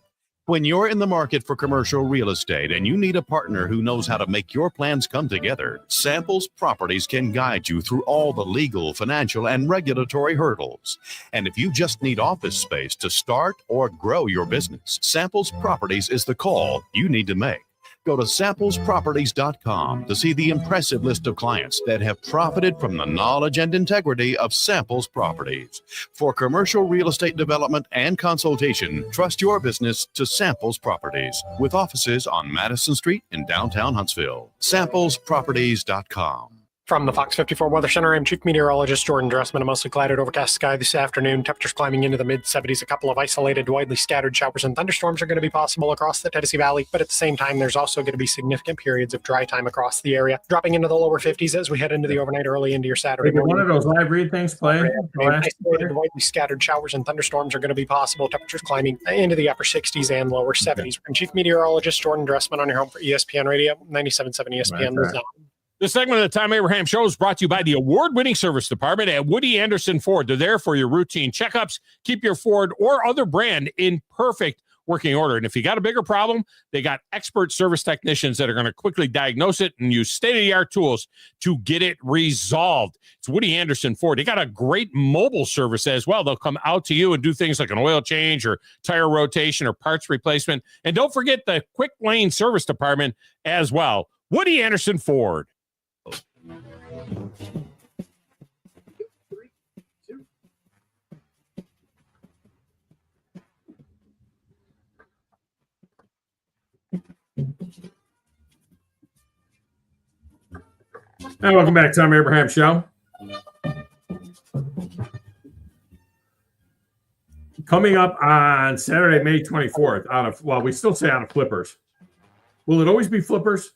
When you're in the market for commercial real estate and you need a partner who knows how to make your plans come together, Samples Properties can guide you through all the legal, financial, and regulatory hurdles. And if you just need office space to start or grow your business, Samples Properties is the call you need to make. Go to samplesproperties.com to see the impressive list of clients that have profited from the knowledge and integrity of Samples Properties. For commercial real estate development and consultation, trust your business to Samples Properties, with offices on Madison Street in downtown Huntsville. Samplesproperties.com. From the Fox 54 Weather Center, I'm Chief Meteorologist Jordan Dressman. A mostly clouded, overcast sky this afternoon. Temperatures climbing into the mid-70s. A couple of isolated, widely scattered showers and thunderstorms are going to be possible across the Tennessee Valley. But at the same time, there's also going to be significant periods of dry time across the area, dropping into the lower 50s as we head into the overnight early into your Saturday Did morning. one of those live read things play? Isolated, widely scattered showers and thunderstorms are going to be possible. Temperatures climbing into the upper 60s and lower 70s. I'm Chief Meteorologist Jordan Dressman on your home for ESPN Radio, 97.7 ESPN. Right. This segment of the Tom Abraham Show is brought to you by the award-winning service department at Woody Anderson Ford. They're there for your routine checkups. Keep your Ford or other brand in perfect working order. And if you got a bigger problem, they got expert service technicians that are going to quickly diagnose it and use state-of-the-art tools to get it resolved. It's Woody Anderson Ford. They got a great mobile service as well. They'll come out to you and do things like an oil change or tire rotation or parts replacement. And don't forget the quick lane service department as well. Woody Anderson Ford. And welcome back to Tom Abraham Show. Coming up on Saturday, May 24th, we still say out of Flippers. Will it always be Flippers?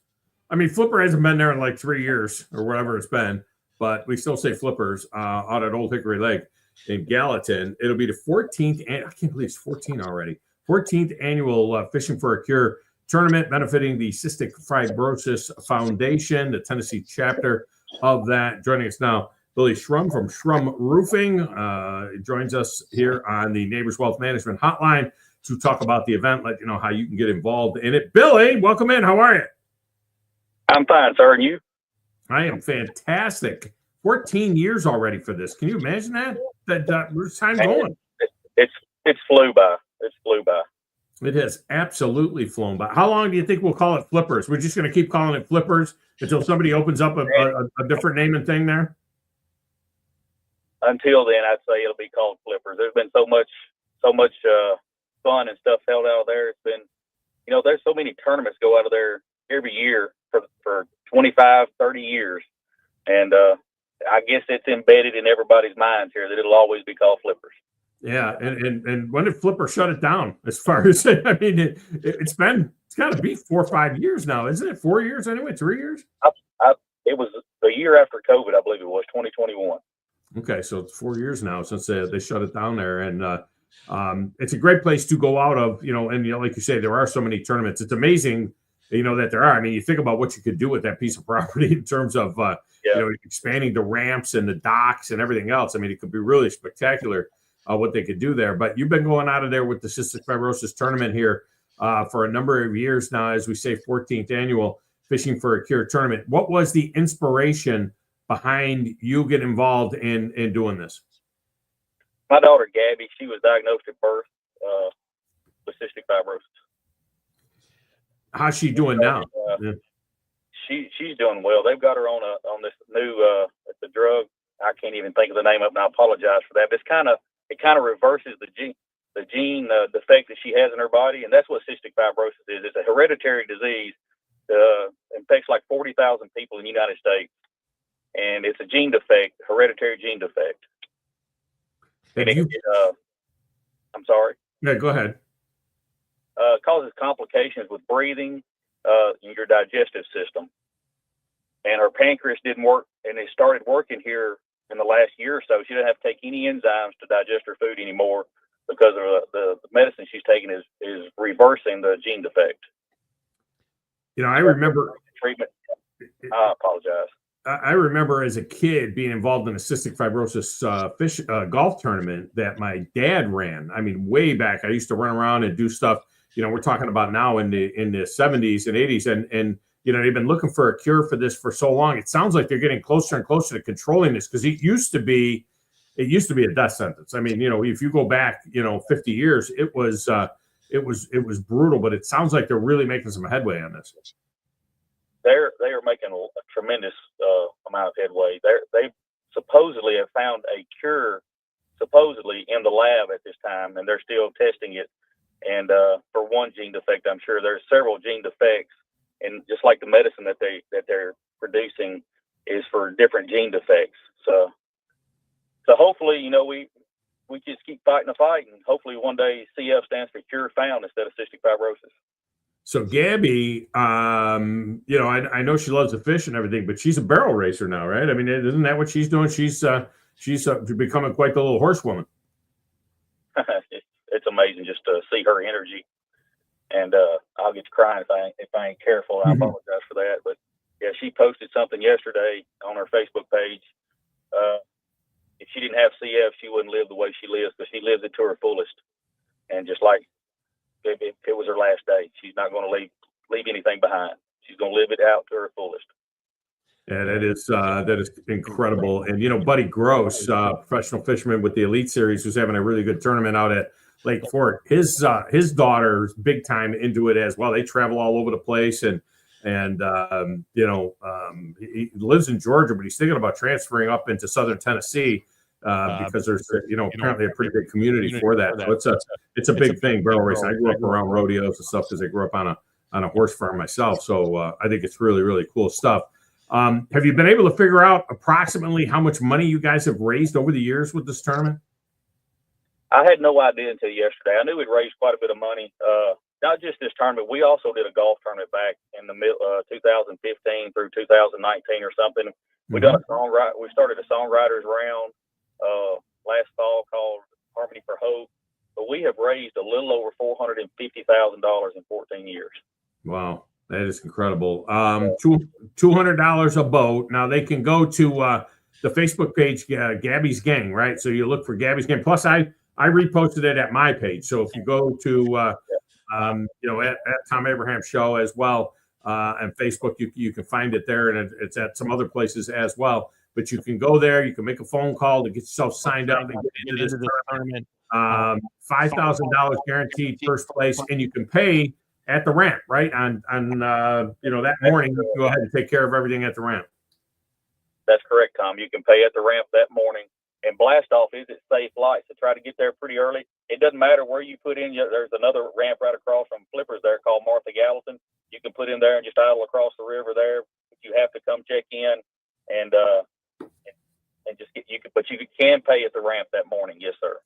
I mean, Flipper hasn't been there in like 3 years or whatever it's been, but we still say Flippers out at Old Hickory Lake in Gallatin. It'll be the 14th, I can't believe it's 14 already, 14th annual Fishing for a Cure tournament benefiting the Cystic Fibrosis Foundation, the Tennessee chapter of that. Joining us now, Billy Shrum from Shrum Roofing joins us here on the Neighbors Wealth Management Hotline to talk about the event, let you know how you can get involved in it. Billy, welcome in. How are you? I'm fine, sir. And you? I am fantastic. 14 years already for this. Can you imagine that? Where's time going? It's flew by. It's flew by. It has absolutely flown by. How long do you think we'll call it Flippers? We're just going to keep calling it Flippers until somebody opens up a different name and thing there? Until then, I'd say it'll be called Flippers. There's been so much fun and stuff held out of there. It's been, there's so many tournaments go out of there every year for 25, 30 years. And I guess it's embedded in everybody's minds here that it'll always be called Flippers. Yeah. And when did Flipper shut it down? As far as, I mean, it's got to be 4 or 5 years now, isn't it? 4 years anyway? 3 years? It was the year after COVID, I believe it was 2021. Okay. So it's 4 years now since they shut it down there. And it's a great place to go out of, and like you say, there are so many tournaments. It's amazing, that there are. I mean, you think about what you could do with that piece of property in terms of, expanding the ramps and the docks and everything else. I mean, it could be really spectacular what they could do there. But you've been going out of there with the Cystic Fibrosis tournament here for a number of years now, as we say, 14th annual Fishing for a Cure tournament. What was the inspiration behind you getting involved in doing this? My daughter, Gabby, she was diagnosed at birth with cystic fibrosis. How's she doing now? She's doing well. They've got her on this new it's a drug. I can't even think of the name of it, and I apologize for that. But it kind of reverses the gene defect that she has in her body, and that's what cystic fibrosis is. It's a hereditary disease. Infects like 40,000 people in the United States, and it's a gene defect, hereditary gene defect. I'm sorry. Yeah, go ahead. Causes complications with breathing, in your digestive system. And her pancreas didn't work, and it started working here in the last year or so. She doesn't have to take any enzymes to digest her food anymore because of the medicine she's taking is reversing the gene defect. You know, I remember treatment. I apologize. I remember as a kid being involved in a cystic fibrosis golf tournament that my dad ran. I mean, way back, I used to run around and do stuff. You know, we're talking about now in the 70s and 80s, and you know, they've been looking for a cure for this for so long. It sounds like they're getting closer and closer to controlling this, because it used to be a death sentence. I mean, you know, if you go back, you know, 50 years, it was brutal. But it sounds like they're really making some headway on this. They are making a tremendous amount of headway. They supposedly have found a cure, supposedly in the lab at this time, and they're still testing it. And for one gene defect, I'm sure there's several gene defects, and just like the medicine that they're producing is for different gene defects. So hopefully, you know, we just keep fighting the fight, and hopefully one day CF stands for cure found instead of cystic fibrosis. So Gabby, you know, I know she loves to fish and everything, but she's a barrel racer now, right? I mean, isn't that what she's doing? She's becoming quite the little horsewoman. It's amazing just to see her energy, and I'll get to crying if I ain't careful. I apologize for that, but yeah, she posted something yesterday on her Facebook page. If she didn't have CF, she wouldn't live the way she lives, but she lives it to her fullest, and just like if it was her last day, she's not going to leave anything behind. She's going to live it out to her fullest. Yeah, that is incredible. And you know, Buddy Gross, professional fisherman with the Elite Series, who's having a really good tournament out at Lake Fork. His daughter's big time into it as well. They travel all over the place, and you know, he lives in Georgia, but he's thinking about transferring up into Southern Tennessee. Because there's, you know, apparently a pretty big community for that. So it's a big thing, barrel racing. I grew up around rodeos and stuff because I grew up on a horse farm myself. So I think it's really, really cool stuff. Have you been able to figure out approximately how much money you guys have raised over the years with this tournament? I had no idea until yesterday. I knew we'd raised quite a bit of money. Not just this tournament. We also did a golf tournament back in the 2015 through 2019 or something. We done we started a songwriters round last fall called Harmony for Hope, but we have raised a little over $450,000 in 14 years. Wow, that is incredible. $200 a boat. Now they can go to the Facebook page, Gabby's Gang, right? So you look for Gabby's Gang. Plus, I reposted it at my page. So if you go to you know, at Thom Abraham Show as well, and Facebook, you can find it there, and it's at some other places as well. But you can go there. You can make a phone call to get yourself signed up and get into this tournament. $5,000 guaranteed first place, and you can pay at the ramp, right? On you know, that morning, you go ahead and take care of everything at the ramp. That's correct, Tom. You can pay at the ramp that morning. And blast off is at safe light, so try to get there pretty early. It doesn't matter where you put in. There's another ramp right across from Flippers there called Martha Gallatin. You can put in there and just idle across the river there. But you have to come check in and just get but you can pay at the ramp that morning. Yes, sir.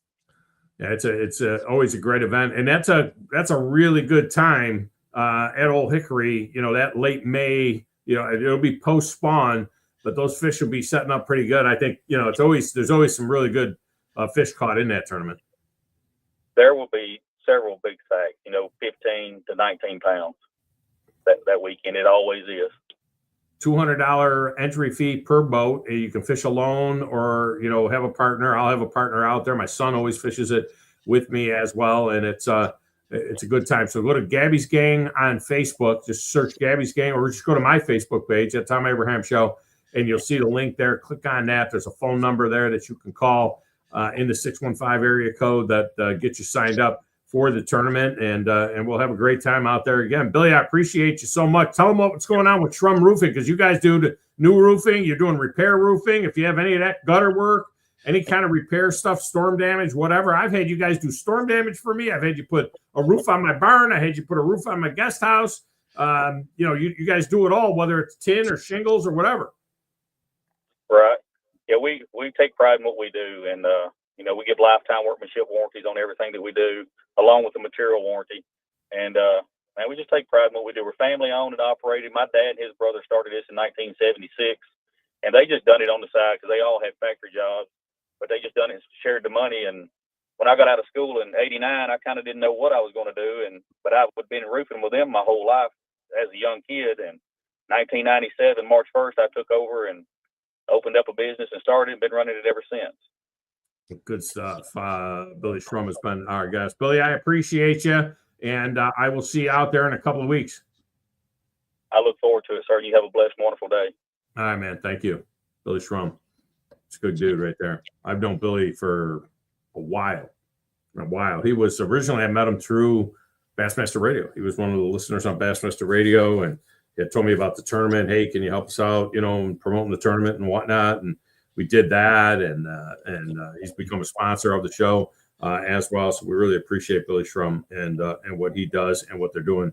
Yeah, it's always a great event, and that's a really good time at Old Hickory. You know, that late May. You know, it'll be post spawn, but those fish will be setting up pretty good. I think, you know, there's always some really good fish caught in that tournament. There will be several big sacks. You know, 15 to 19 pounds that weekend. It always is. $200 entry fee per boat. You can fish alone or, you know, have a partner. I'll have a partner out there. My son always fishes it with me as well. And it's a good time. So go to Gabby's Gang on Facebook. Just search Gabby's Gang, or just go to my Facebook page at Thom Abraham Show, and you'll see the link there. Click on that. There's a phone number there that you can call in the 615 area code that gets you signed up for the tournament, and we'll have a great time out there again. Billy, I appreciate you so much. Tell them what's going on with Shrum Roofing, because you guys do the new roofing. You're doing repair roofing. If you have any of that gutter work, any kind of repair stuff, storm damage, whatever. I've had you guys do storm damage for me. I've had you put a roof on my barn. I had you put a roof on my guest house. You guys do it all, whether it's tin or shingles or whatever. Right. Yeah, we take pride in what we do, and we give lifetime workmanship warranties on everything that we do, along with the material warranty. And man, we just take pride in what we do. We're family owned and operated. My dad and his brother started this in 1976, and they just done it on the side because they all had factory jobs, but they just done it and shared the money. And when I got out of school in '89, I kind of didn't know what I was going to do, but I had been roofing with them my whole life as a young kid. And 1997, March 1st, I took over and opened up a business and started and been running it ever since. Good stuff. Billy Shrum has been our guest. Billy, I appreciate you, and I will see you out there in a couple of weeks. I look forward to it, sir. You have a blessed, wonderful day. All right, man. Thank you. Billy Shrum. It's a good dude right there. I've known Billy for a while. He was originally, I met him through Bassmaster Radio. He was one of the listeners on Bassmaster Radio, and he had told me about the tournament. Hey, can you help us out, promoting the tournament and whatnot? And we did that, and he's become a sponsor of the show as well. So we really appreciate Billy Shrum and what he does and what they're doing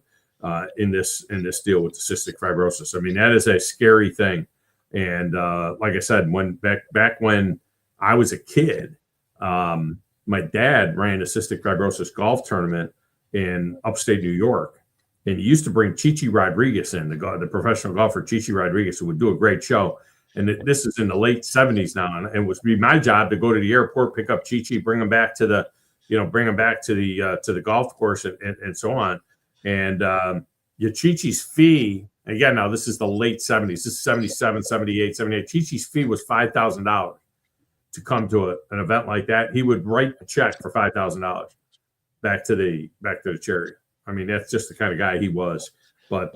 in this deal with the cystic fibrosis. I mean, that is a scary thing. And like I said, when back when I was a kid, my dad ran a cystic fibrosis golf tournament in upstate New York. And he used to bring Chichi Rodriguez in, the professional golfer Chichi Rodriguez, who would do a great show. And this is in the late 70s now, and it would be my job to go to the airport, pick up Chichi, bring him back to the golf course, and so on. And Chichi's fee, again, now this is the late 70s. This is 77, 78, 78. Chichi's fee was $5,000 to come to an event like that. He would write a check for $5,000 back to the charity. I mean, that's just the kind of guy he was. But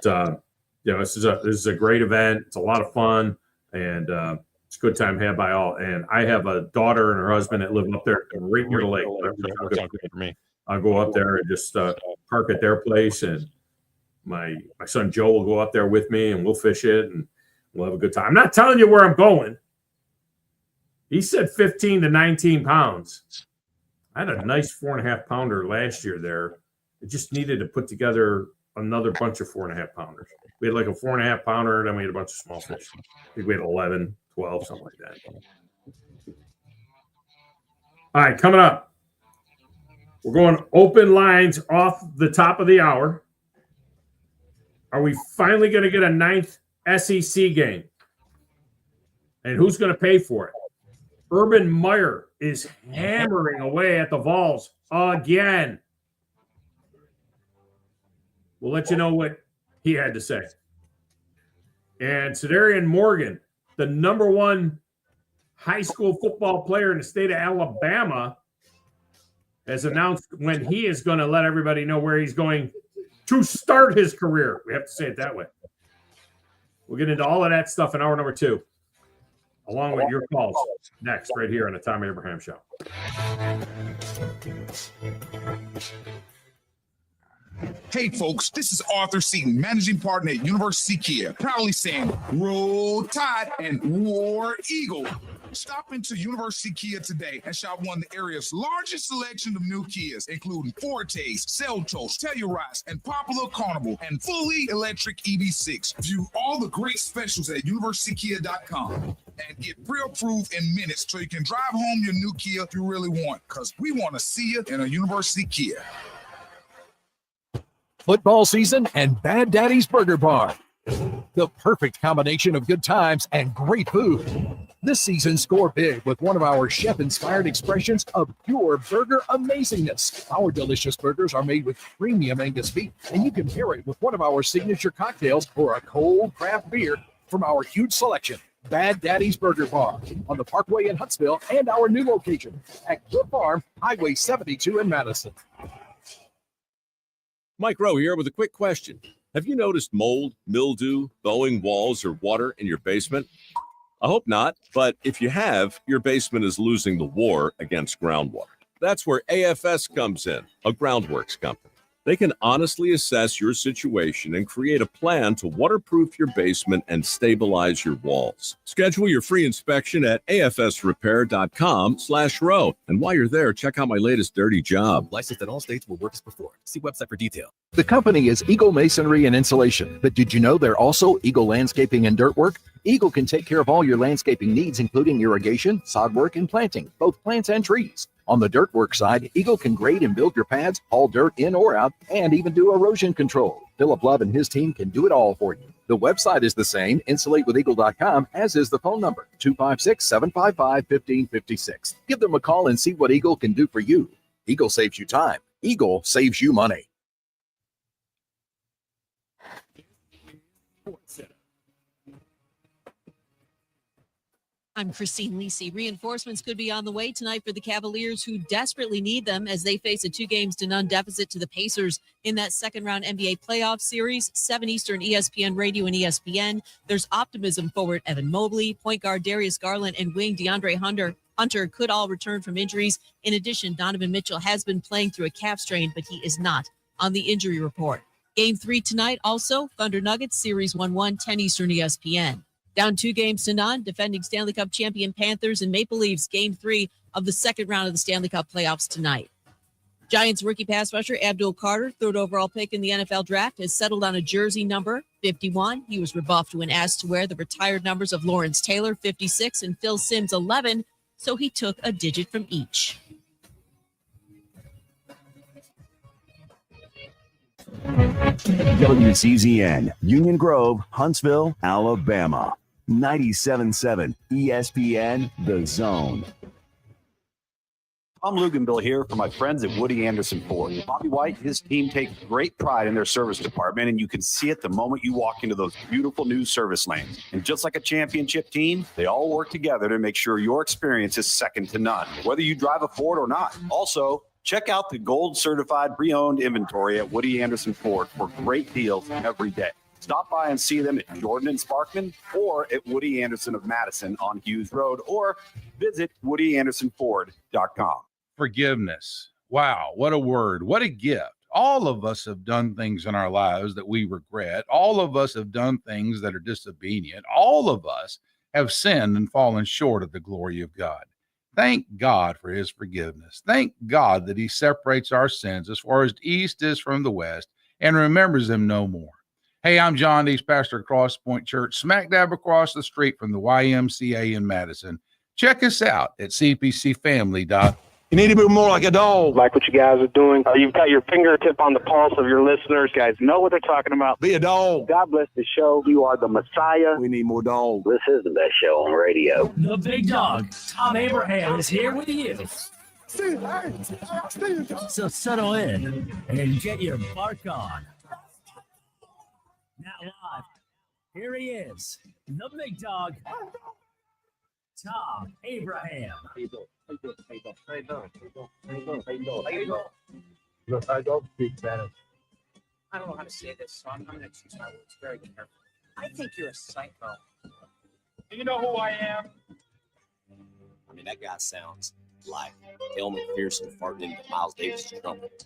this is a great event. It's a lot of fun, and it's a good time had by all. And I have a daughter and her husband that live up there right near the lake. I'll go up there and just park at their place, and my son Joe will go up there with me, and we'll fish it, and we'll have a good time. I'm not telling you where I'm going. He said 15 to 19 pounds. I had a nice 4.5 pounder last year there. It just needed to put together another bunch of 4.5 pounders. We had like a 4.5 pounder, then we had a bunch of small fish. I think we had 11, 12, something like that. All right, coming up, we're going open lines off the top of the hour. Are we finally going to get a 9th SEC game? And who's going to pay for it? Urban Meyer is hammering away at the Vols again. We'll let you know what he had to say. And Cedarian Morgan, the number 1 high school football player in the state of Alabama, has announced when he is going to let everybody know where he's going to start his career. We have to say it that way. We'll get into all of that stuff in hour number 2, along with your calls next, right here on the Thom Abraham Show. Hey folks, this is Arthur Seaton, managing partner at University Kia, proudly saying Roll Tide and War Eagle. Stop into University Kia today and shop one of the area's largest selection of new Kias, including Fortes, Seltos, Telluride, and Popular Carnival, and fully electric EV6. View all the great specials at universitykia.com and get pre-approved in minutes so you can drive home your new Kia if you really want, because we want to see you in a University Kia. Football season and Bad Daddy's Burger Bar. The perfect combination of good times and great food. This season, score big with one of our chef-inspired expressions of pure burger amazingness. Our delicious burgers are made with premium Angus beef, and you can pair it with one of our signature cocktails or a cold craft beer from our huge selection. Bad Daddy's Burger Bar on the Parkway in Huntsville and our new location at Cliff Farm, Highway 72 in Madison. Mike Rowe here with a quick question. Have you noticed mold, mildew, bowing walls, or water in your basement? I hope not, but if you have, your basement is losing the war against groundwater. That's where AFS comes in, a groundworks company. They can honestly assess your situation and create a plan to waterproof your basement and stabilize your walls. Schedule your free inspection at afsrepair.com/row. And while you're there, check out my latest dirty job. Licensed in all states will work as before. See website for detail. The company is Eagle Masonry and Insulation, but did you know they're also Eagle Landscaping and Dirt Work? Eagle can take care of all your landscaping needs, including irrigation, sod work, and planting, both plants and trees. On the dirt work side, Eagle can grade and build your pads, haul dirt in or out, and even do erosion control. Philip Love and his team can do it all for you. The website is the same, insulatewitheagle.com, as is the phone number, 256-755-1556. Give them a call and see what Eagle can do for you. Eagle saves you time. Eagle saves you money. I'm Christine Lisi. Reinforcements could be on the way tonight for the Cavaliers, who desperately need them as they face a 2-0 deficit to the Pacers in that second-round NBA playoff series. 7 Eastern, ESPN Radio and ESPN. There's optimism. Forward Evan Mobley, point guard Darius Garland, and wing DeAndre Hunter could all return from injuries. In addition, Donovan Mitchell has been playing through a calf strain, but he is not on the injury report. Game 3 tonight also, Thunder Nuggets, Series 1-1, 10 Eastern, ESPN. Down 2-0, defending Stanley Cup champion Panthers and Maple Leafs, Game 3 of the second round of the Stanley Cup playoffs tonight. Giants rookie pass rusher Abdul Carter, third overall pick in the NFL draft, has settled on a jersey number 51. He was rebuffed when asked to wear the retired numbers of Lawrence Taylor, 56, and Phil Simms, 11, so he took a digit from each. WCZN, Union Grove, Huntsville, Alabama. 97.7 ESPN, The Zone. Thom Luganville here for my friends at Woody Anderson Ford. Bobby White, his team take great pride in their service department, and you can see it the moment you walk into those beautiful new service lanes. And just like a championship team, they all work together to make sure your experience is second to none, whether you drive a Ford or not. Also, check out the gold certified pre-owned inventory at Woody Anderson Ford for great deals every day. Stop by and see them at Jordan and Sparkman or at Woody Anderson of Madison on Hughes Road, or visit WoodyAndersonFord.com. Forgiveness. Wow, what a word. What a gift. All of us have done things in our lives that we regret. All of us have done things that are disobedient. All of us have sinned and fallen short of the glory of God. Thank God for his forgiveness. Thank God that he separates our sins as far as the east is from the west and remembers them no more. Hey, I'm John Dees, pastor of Cross Point Church, smack dab across the street from the YMCA in Madison. Check us out at cpcfamily.com. You need to be more like a dog. Like what you guys are doing. You've got your fingertip on the pulse of your listeners. You guys know what they're talking about. Be a dog. God bless the show. You are the Messiah. We need more dogs. This is the best show on radio. The big dog, Thom Abraham, is here with you. So settle in and get your bark on. Now live, here he is, the big dog, Thom Abraham. I don't know how to say this, so I'm going to choose my words very carefully. I think you're a psycho. Do you know who I am? I mean, that guy sounds like Elmer Pearson farting into Miles Davis' trumpet.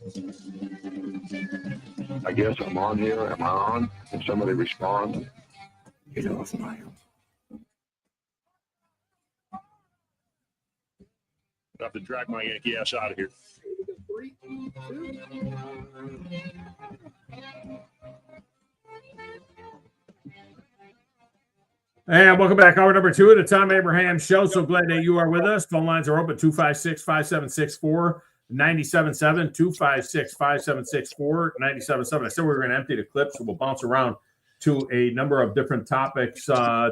I guess I'm on here. Am I on? Can somebody respond? Get off my. I have to drag my Yankee ass out of here. And welcome back. Hour number 2 of the Thom Abraham Show. So glad that you are with us. Phone lines are open 256-5764, 97.7, 256-5764, 97.7. I said we were going to empty the clip, so we'll bounce around to a number of different topics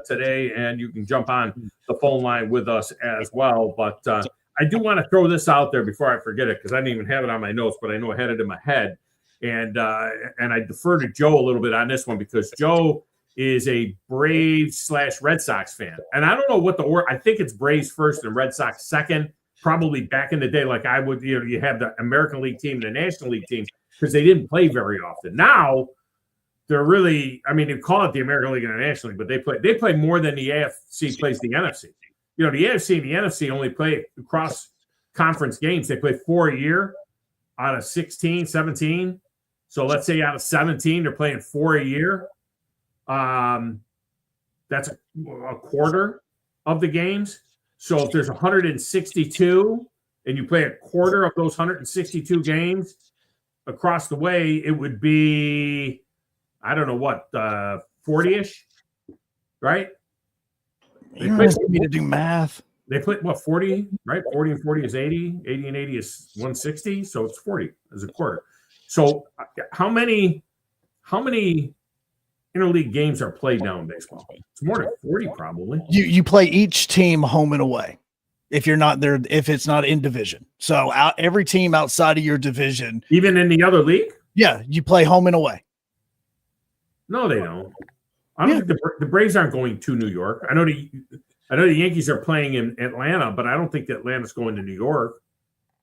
today, and you can jump on the phone line with us as well. But I do want to throw this out there before I forget it, because I didn't even have it on my notes, but I know I had it in my head. And I defer to Joe a little bit on this one, because Joe is a Braves/Red Sox fan. And I don't know what the order, I think it's Braves first and Red Sox second, probably back in the day, like I would, you have the American League team and the National League team, because they didn't play very often. Now, they're really, I mean, you call it the American League and the National League, but they play more than the AFC plays the NFC. The AFC and the NFC only play cross-conference games. They play 4 a year out of 16, 17. So let's say out of 17, they're playing 4 a year. That's a quarter of the games. So if there's 162 and you play a quarter of those 162 games across the way, it would be, I don't know what, 40-ish, right? You're asking me to do math. They play, what, 40, right? 40 and 40 is 80. 80 and 80 is 160. So it's 40 as a quarter. So how many interleague games are played now in baseball? It's more than 40 probably. You play each team home and away if you're not there, if it's not in division. So every team outside of your division. Even in the other league? Yeah, you play home and away. No, they don't. I don't think the Braves aren't going to New York. I know the Yankees are playing in Atlanta, but I don't think that Atlanta's going to New York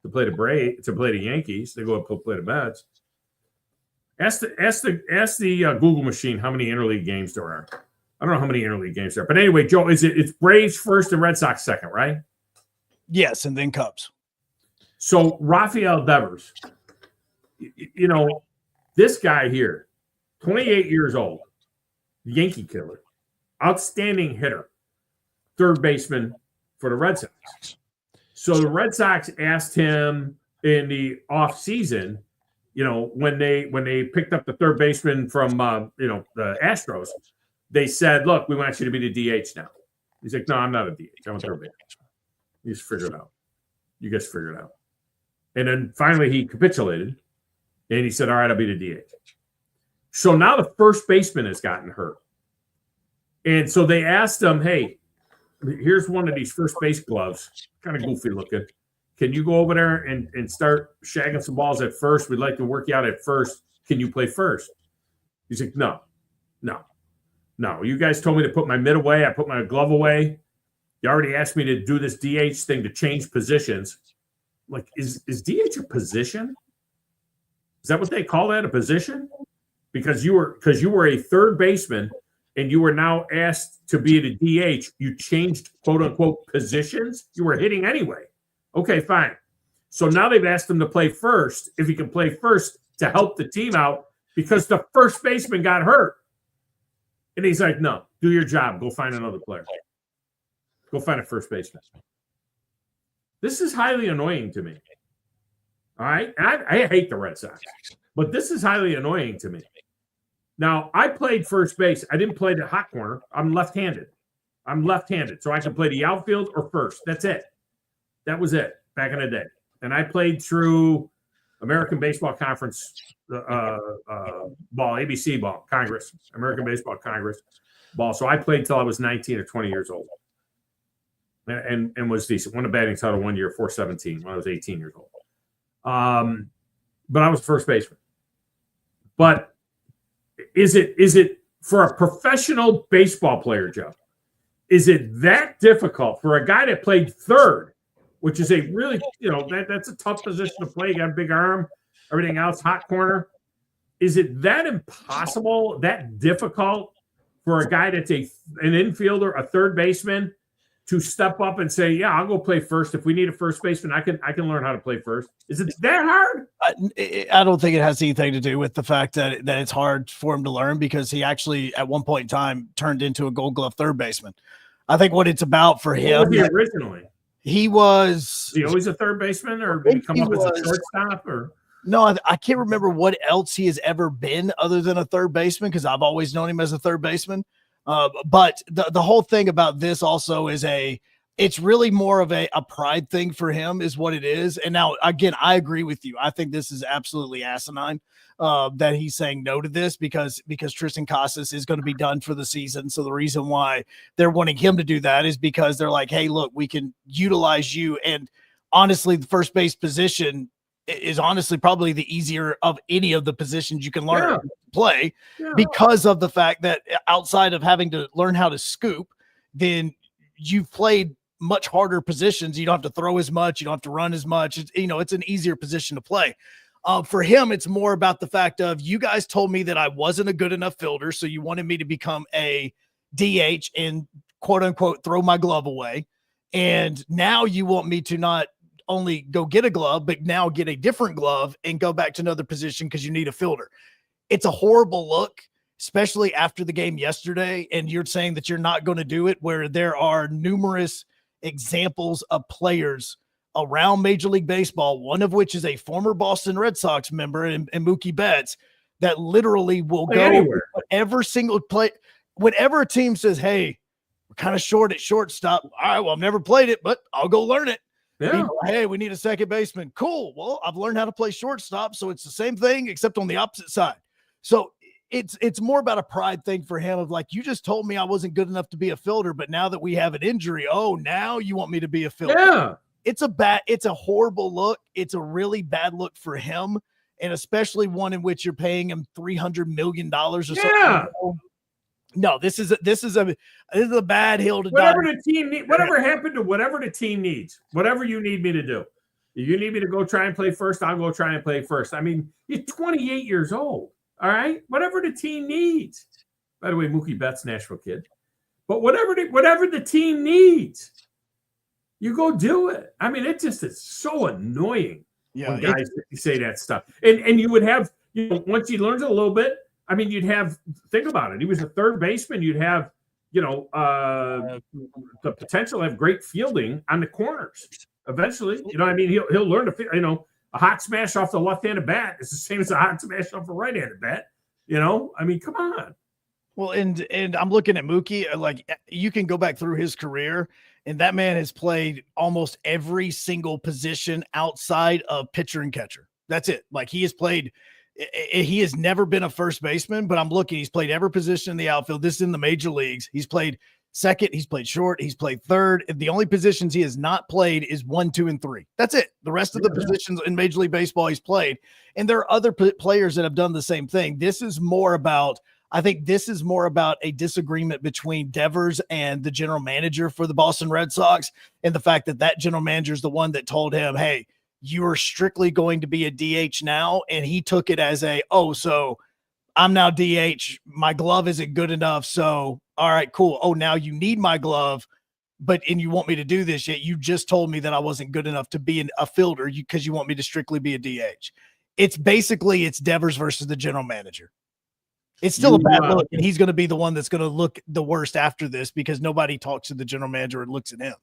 to play the Yankees. They go up to play the Mets. Ask the Google machine how many interleague games there are. I don't know how many interleague games there are. But anyway, Joe, it's Braves first and Red Sox second, right? Yes, and then Cubs. So Rafael Devers, this guy here, 28 years old, Yankee killer, outstanding hitter, third baseman for the Red Sox. So the Red Sox asked him in the offseason, when they picked up the third baseman from the Astros, they said, "Look, we want you to be the DH now." He's like, "No, I'm not a DH. I'm a third baseman." You just figure it out. You guys figure it out. And then finally he capitulated, and he said, "All right, I'll be the DH." So now the first baseman has gotten hurt, and so they asked him, "Hey, here's one of these first base gloves, kind of goofy looking. Can you go over there and start shagging some balls at first? We'd like to work you out at first. Can you play first?" He's like, No. You guys told me to put my mitt away. I put my glove away. You already asked me to do this DH thing to change positions. Like, is DH a position? Is that what they call that, a position? Because you were a third baseman and you were now asked to be the DH. You changed, quote unquote, positions. You were hitting anyway. Okay, fine. So now they've asked him to play first, if he can play first to help the team out, because the first baseman got hurt. And he's like, "No, do your job. Go find another player. Go find a first baseman." This is highly annoying to me. All right? And I hate the Red Sox, but this is highly annoying to me. Now, I played first base. I didn't play the hot corner. I'm left-handed. So I can play the outfield or first. That's it. That was it back in the day. And I played through American Baseball Conference ball, ABC ball, Congress, American Baseball Congress ball. So I played till I was 19 or 20 years old and was decent. Won a batting title one year, 417, when I was 18 years old. But I was first baseman. But is it for a professional baseball player, Joe? Is it that difficult for a guy that played third, which is a really, that's a tough position to play. You got a big arm, everything else, hot corner. Is it that impossible, that difficult for a guy that's an infielder, a third baseman, to step up and say, "Yeah, I'll go play first. If we need a first baseman, I can learn how to play first"? Is it that hard? I don't think it has anything to do with the fact that it's hard for him to learn, because he actually at one point in time turned into a Gold Glove third baseman. I think what it's about for him. What was he originally? He was. Was he always a third baseman, or did he come up as a shortstop? Or no, I can't remember what else he has ever been other than a third baseman, because I've always known him as a third baseman. But the whole thing about this also is it's really more of a pride thing for him is what it is. And now, again, I agree with you. I think this is absolutely asinine that he's saying no to this because Tristan Casas is going to be done for the season. So the reason why they're wanting him to do that is because they're like, "Hey, look, we can utilize you." And honestly, the first base position is honestly probably the easier of any of the positions you can learn to play, because of the fact that outside of having to learn how to scoop, then you've played much harder positions. You don't have to throw as much. You don't have to run as much. It's an easier position to play. For him, it's more about the fact of, you guys told me that I wasn't a good enough fielder, so you wanted me to become a DH and quote unquote throw my glove away. And now you want me to not only go get a glove, but now get a different glove and go back to another position because you need a fielder. It's a horrible look, especially after the game yesterday. And you're saying that you're not going to do it, where there are numerous examples of players around Major League Baseball, one of which is a former Boston Red Sox member and Mookie Betts, that literally will go anywhere. Whatever single play, whenever a team says, hey, we're kind of short at shortstop. All right, well, I've never played it, but I'll go learn it. Yeah. Hey, we need a second baseman. Cool. Well, I've learned how to play shortstop, so it's the same thing except on the opposite side. So it's more about a pride thing for him of like, you just told me I wasn't good enough to be a fielder, but now that we have an injury, now you want me to be a fielder. Yeah. It's a horrible look. It's a really bad look for him, and especially one in which you're paying him $300 million or something. Yeah. No, this is a bad hill to whatever die. the team need, whatever happened to whatever the team needs, whatever you need me to do. If you need me to go try and play first, I'll go try and play first. I mean, you're 28 years old. All right. Whatever the team needs. By the way, Mookie Betts, Nashville kid. But whatever the team needs, you go do it. I mean, it just is so annoying when guys say that stuff. And you would have, once he learns it a little bit, I mean, you'd have, think about it. He was a third baseman. You'd have, the potential to have great fielding on the corners eventually. You know what I mean? He'll learn to, a hot smash off the left-handed bat is the same as a hot smash off the right-handed bat. I mean, come on. Well, and I'm looking at Mookie, like you can go back through his career, and that man has played almost every single position outside of pitcher and catcher. That's it. Like he has never been a first baseman, but I'm looking, he's played every position in the outfield. This is in the major leagues. He's played second, he's played short, he's played third. The only positions he has not played is 1, 2, and 3. That's it. The rest of the positions in Major League Baseball he's played. And there are other players that have done the same thing. I think this is more about a disagreement between Devers and the general manager for the Boston Red Sox, and the fact that general manager is the one that told him, hey, you are strictly going to be a DH now. And he took it as so I'm now DH. My glove isn't good enough. So, all right, cool. Oh, now you need my glove, and you want me to do this, yet you just told me that I wasn't good enough to be a fielder because you want me to strictly be a DH. It's Devers versus the general manager. It's still a bad look, and he's going to be the one that's going to look the worst after this because nobody talks to the general manager and looks at him.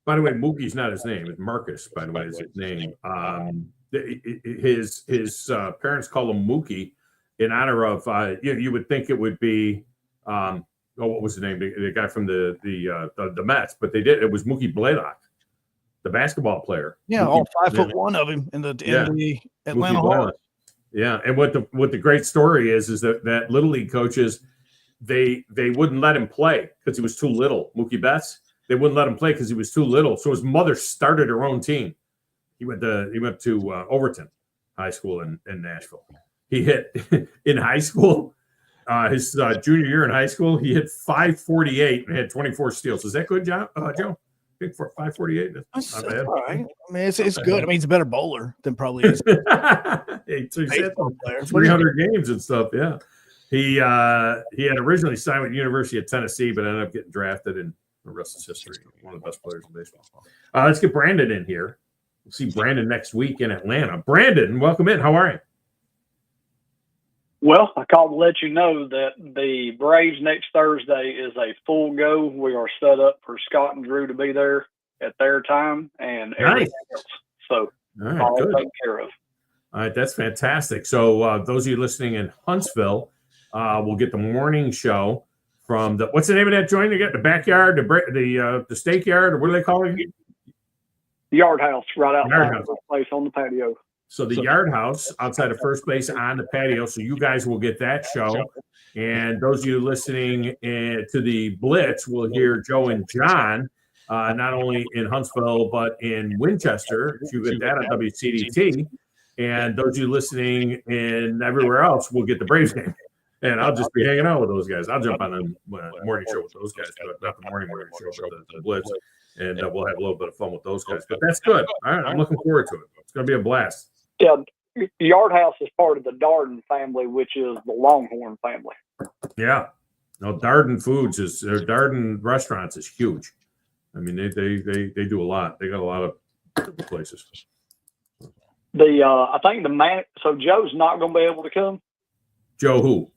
By the way, Mookie's not his name. It's Marcus, by the way, is his name. His parents call him Mookie in honor of, you would think it would be, what was his name? The guy from the Mets, but they did. It was Mookie Blaylock, the basketball player. Yeah, all 5'1" of him in the Atlanta Hall. Yeah, and what the great story is that Little League coaches, they wouldn't let him play because he was too little. Mookie Betts, they wouldn't let him play because he was too little. So his mother started her own team. He went to Overton High School in Nashville. He hit in high school, his junior year in high school, he hit .548 and had 24 steals. Is that good, Joe? Big for .548. That's not bad. All right. I mean, it's good. I mean, he's a better bowler than probably is. He's had 300 games and stuff. Yeah, he had originally signed with the University of Tennessee, but ended up getting drafted, and the rest is history. One of the best players in baseball. Let's get Brandon in here. We'll see Brandon next week in Atlanta. Brandon, welcome in. How are you? Well, I called to let you know that the Braves next Thursday is a full go. We are set up for Scott and Drew to be there at their time and everything else. So all taken care of. All right, that's fantastic. So those of you listening in Huntsville will get the morning show from what's the name of that joint? You get the backyard, the steak yard, or what do they call it? The Yard House, right outside of the place on the patio. So the Yard House outside of first base on the patio. So you guys will get that show. And those of you listening to the Blitz will hear Joe and John, not only in Huntsville, but in Winchester. You get that on WCDT. And those of you listening in everywhere else will get the Braves game. And I'll just be hanging out with those guys. I'll jump on a morning show with those guys, but not the morning show, but the Blitz. And we'll have a little bit of fun with those guys. But that's good. All right, I'm looking forward to it. It's going to be a blast. Yeah, Yard House is part of the Darden family, which is the Longhorn family. Yeah. No, Darden Restaurants is huge. I mean, they do a lot. They got a lot of different places. I think the man. So Joe's not going to be able to come. Joe who?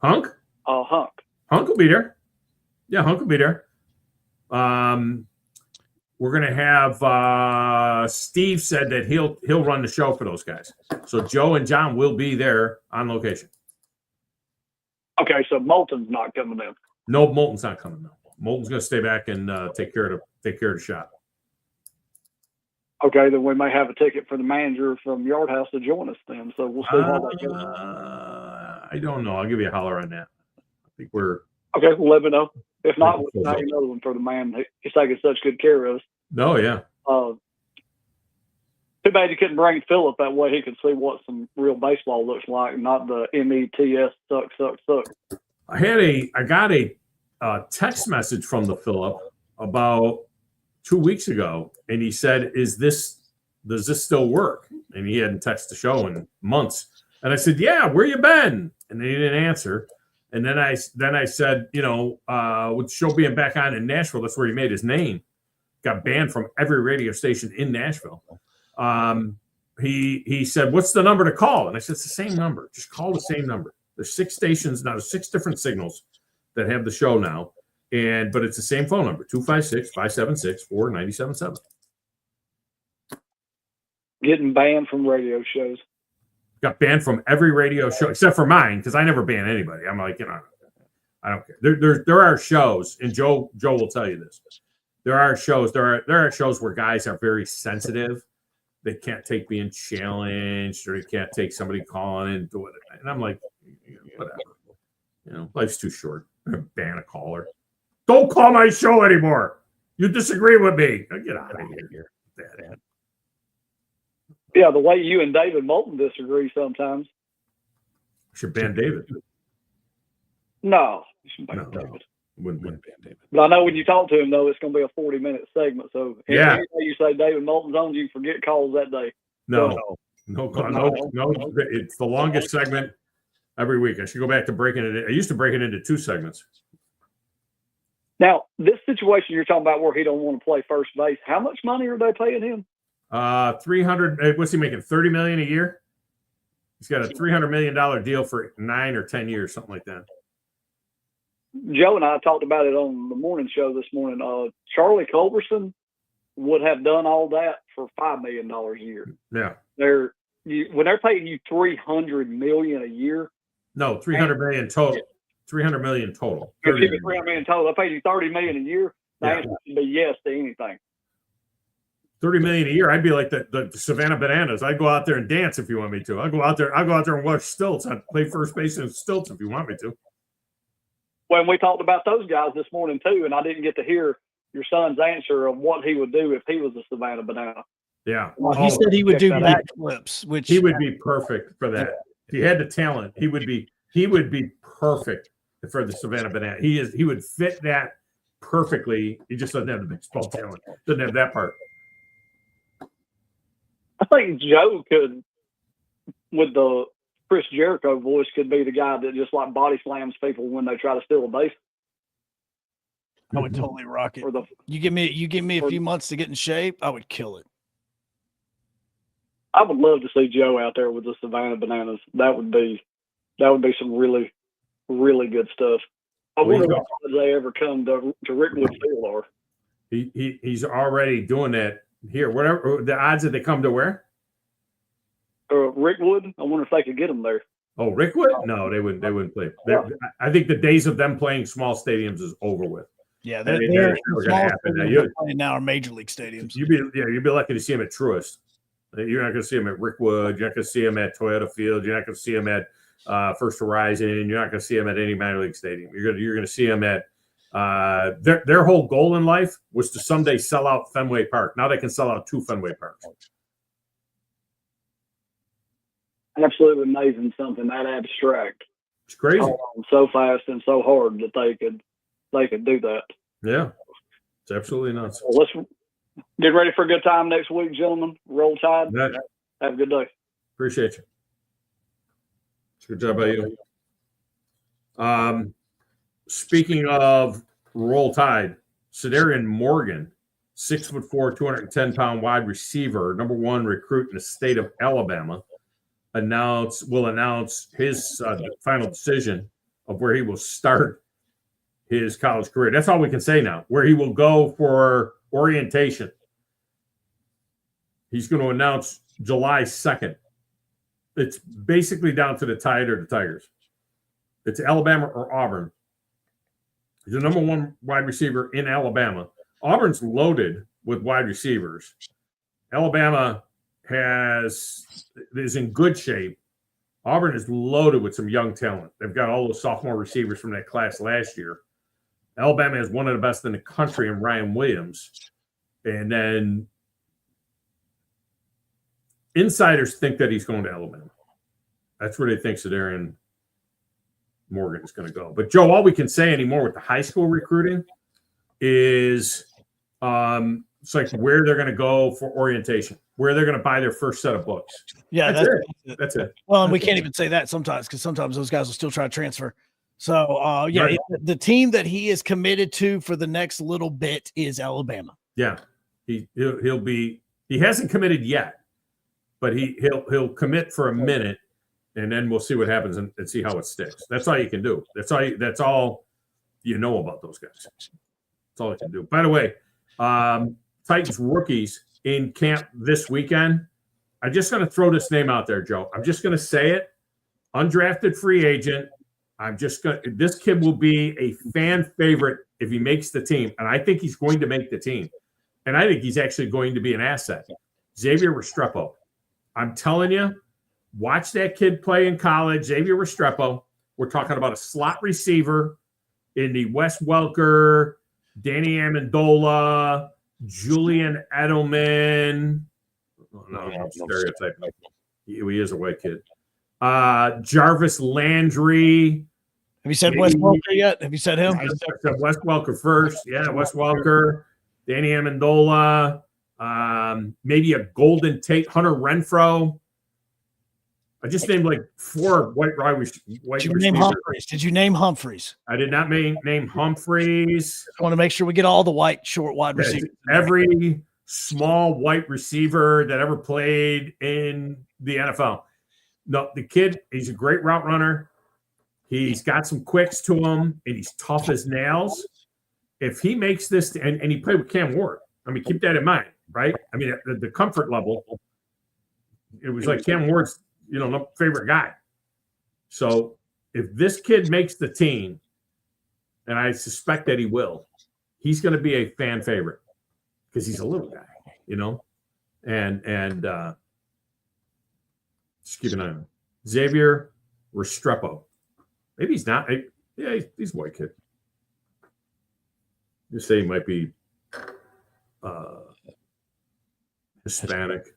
Hunk? Hunk. Hunk will be there. Yeah, Hunk will be there. We're gonna have Steve said that he'll run the show for those guys. So Joe and John will be there on location. Okay, so Moulton's not coming in. No, Moulton's not coming. No, Moulton's gonna stay back and take care of the shop. Okay, then we may have a ticket for the manager from Yard House to join us then. So we'll see how that goes. I don't know. I'll give you a holler on that. I think we're okay. Well, let me know. If not, we'll have another one for the man. He's taking such good care of us. Oh yeah. Too bad you couldn't bring Philip, that way he could see what some real baseball looks like, not the METS suck. I got a text message from the Philip about 2 weeks ago, and he said, does this still work? And he hadn't texted the show in months. And I said, yeah, where you been? And he didn't answer. And then I said, with the show being back on in Nashville, that's where he made his name. Got banned from every radio station in Nashville. He said, what's the number to call? And I said, it's the same number. Just call the same number. There's 6 stations now. There's 6 different signals that have the show now. But it's the same phone number, 256-576-4977. Getting banned from radio shows. Got banned from every radio show except for mine, because I never ban anybody. I'm like, I don't care. There are shows, and Joe will tell you this. There are shows where guys are very sensitive. They can't take being challenged, or they can't take somebody calling and doing it. And I'm like, whatever. Life's too short. Ban a caller. Don't call my show anymore. You disagree with me. Get out of here. Yeah, the way you and David Moulton disagree sometimes. Should ban David. No, you should ban David. Wouldn't ban David. But I know when you talk to him, though, it's going to be a 40-minute segment. So yeah, any day you say David Moulton's on, you forget calls that day. No. It's the longest segment every week. I should go back to breaking it. I used to break it into 2 segments. Now, this situation you're talking about where he don't want to play first base, how much money are they paying him? 300. What's he making? $30 million a year. He's got a $300 million deal for 9 or 10 years, something like that. Joe and I talked about it on the morning show this morning. Charlie Culberson would have done all that for $5 million a year. Yeah. When they're paying you $300 million a year. No, $300 million total. $300 million total. $300 million total. They pay you $30 million a year. The answer should be yes to anything. $30 million a year. I'd be like the Savannah Bananas. I'd go out there and dance if you want me to. I'll go out there and watch stilts. I'd play first base in stilts if you want me to. When we talked about those guys this morning too, and I didn't get to hear your son's answer on what he would do if he was a Savannah Banana. Yeah. Well, he said he would do backflips, which he would be perfect for that. If he had the talent, he would be perfect for the Savannah Banana. He would fit that perfectly. He just doesn't have the baseball talent. Doesn't have that part. I think Joe could, with the Chris Jericho voice, could be the guy that just like body slams people when they try to steal a base. I would totally rock it. You give me a few months to get in shape, I would kill it. I would love to see Joe out there with the Savannah Bananas. That would be some really, really good stuff. I wonder if they ever come to Rickwood Field or. He's already doing that here. Whatever the odds that they come to where? Rickwood. I wonder if they could get them there. Oh, Rickwood? No, they wouldn't play. I think the days of them playing small stadiums is over with. Yeah, they're going to happen. Now are major league stadiums. You'd be lucky to see them at Truist. You're not going to see them at Rickwood. You're not going to see them at Toyota Field. You're not going to see them at First Horizon. You're not going to see them at any minor league stadium. You're going to see them at their whole goal in life was to someday sell out Fenway Park. Now they can sell out 2 Fenway Parks. Absolutely amazing, something that abstract. It's crazy. So fast and so hard that they could do that. Yeah, it's absolutely nuts. Well, let's get ready for a good time next week, gentlemen. Roll Tide. Have a good day. Appreciate you. Good job by you. Speaking of Roll Tide, Cedarian Morgan, 6'4", 210-pound wide receiver, number 1 recruit in the state of Alabama, will announce his final decision of where he will start his college career. That's all we can say now, where he will go for orientation. He's going to announce July 2nd. It's basically down to the Tide or the Tigers. It's Alabama or Auburn. He's the number 1 wide receiver in Alabama. Auburn's loaded with wide receivers. Alabama is in good shape. Auburn is loaded with some young talent. They've got all those sophomore receivers from that class last year. Alabama is one of the best in the country in Ryan Williams. And then insiders think that he's going to Alabama. That's where they think Cedarian Morgan is going to go. But, Joe, all we can say anymore with the high school recruiting is it's like where they're going to go for orientation, where they're going to buy their first set of books. Yeah, that's it. Well, and we can't even say that sometimes because sometimes those guys will still try to transfer. So, right. The team that he is committed to for the next little bit is Alabama. Yeah, he'll be. He hasn't committed yet, but he'll commit for a minute, and then we'll see what happens and see how it sticks. That's all you can do. That's all you know about those guys. That's all you can do. By the way, Titans rookies in camp this weekend. I'm just going to throw this name out there, Joe. I'm just going to say it. Undrafted free agent. This kid will be a fan favorite if he makes the team. And I think he's going to make the team. And I think he's actually going to be an asset. Xavier Restrepo. I'm telling you, watch that kid play in college. Xavier Restrepo. We're talking about a slot receiver in the Wes Welker, Danny Amendola, Julian Edelman. No, stereotype. He is a white kid. Jarvis Landry. Have you said Wes Welker yet? Have you said him? I said Wes Welker first. Yeah, Wes Welker, Danny Amendola, maybe a Golden Tate, Hunter Renfro. I just named like 4 white receivers. Did you name Humphreys? I did not name Humphreys. I want to make sure we get all the white, short, wide receivers. Every small white receiver that ever played in the NFL. No, the kid, he's a great route runner. He's got some quicks to him, and he's tough as nails. If he makes this, and he played with Cam Ward. I mean, keep that in mind, right? I mean, the comfort level, it was like Cam Ward's, favorite guy. So if this kid makes the team, and I suspect that he will, he's going to be a fan favorite because he's a little guy, and just keep an eye on him. Xavier Restrepo. Maybe he's not. Yeah, he's a white kid. You say he might be Hispanic,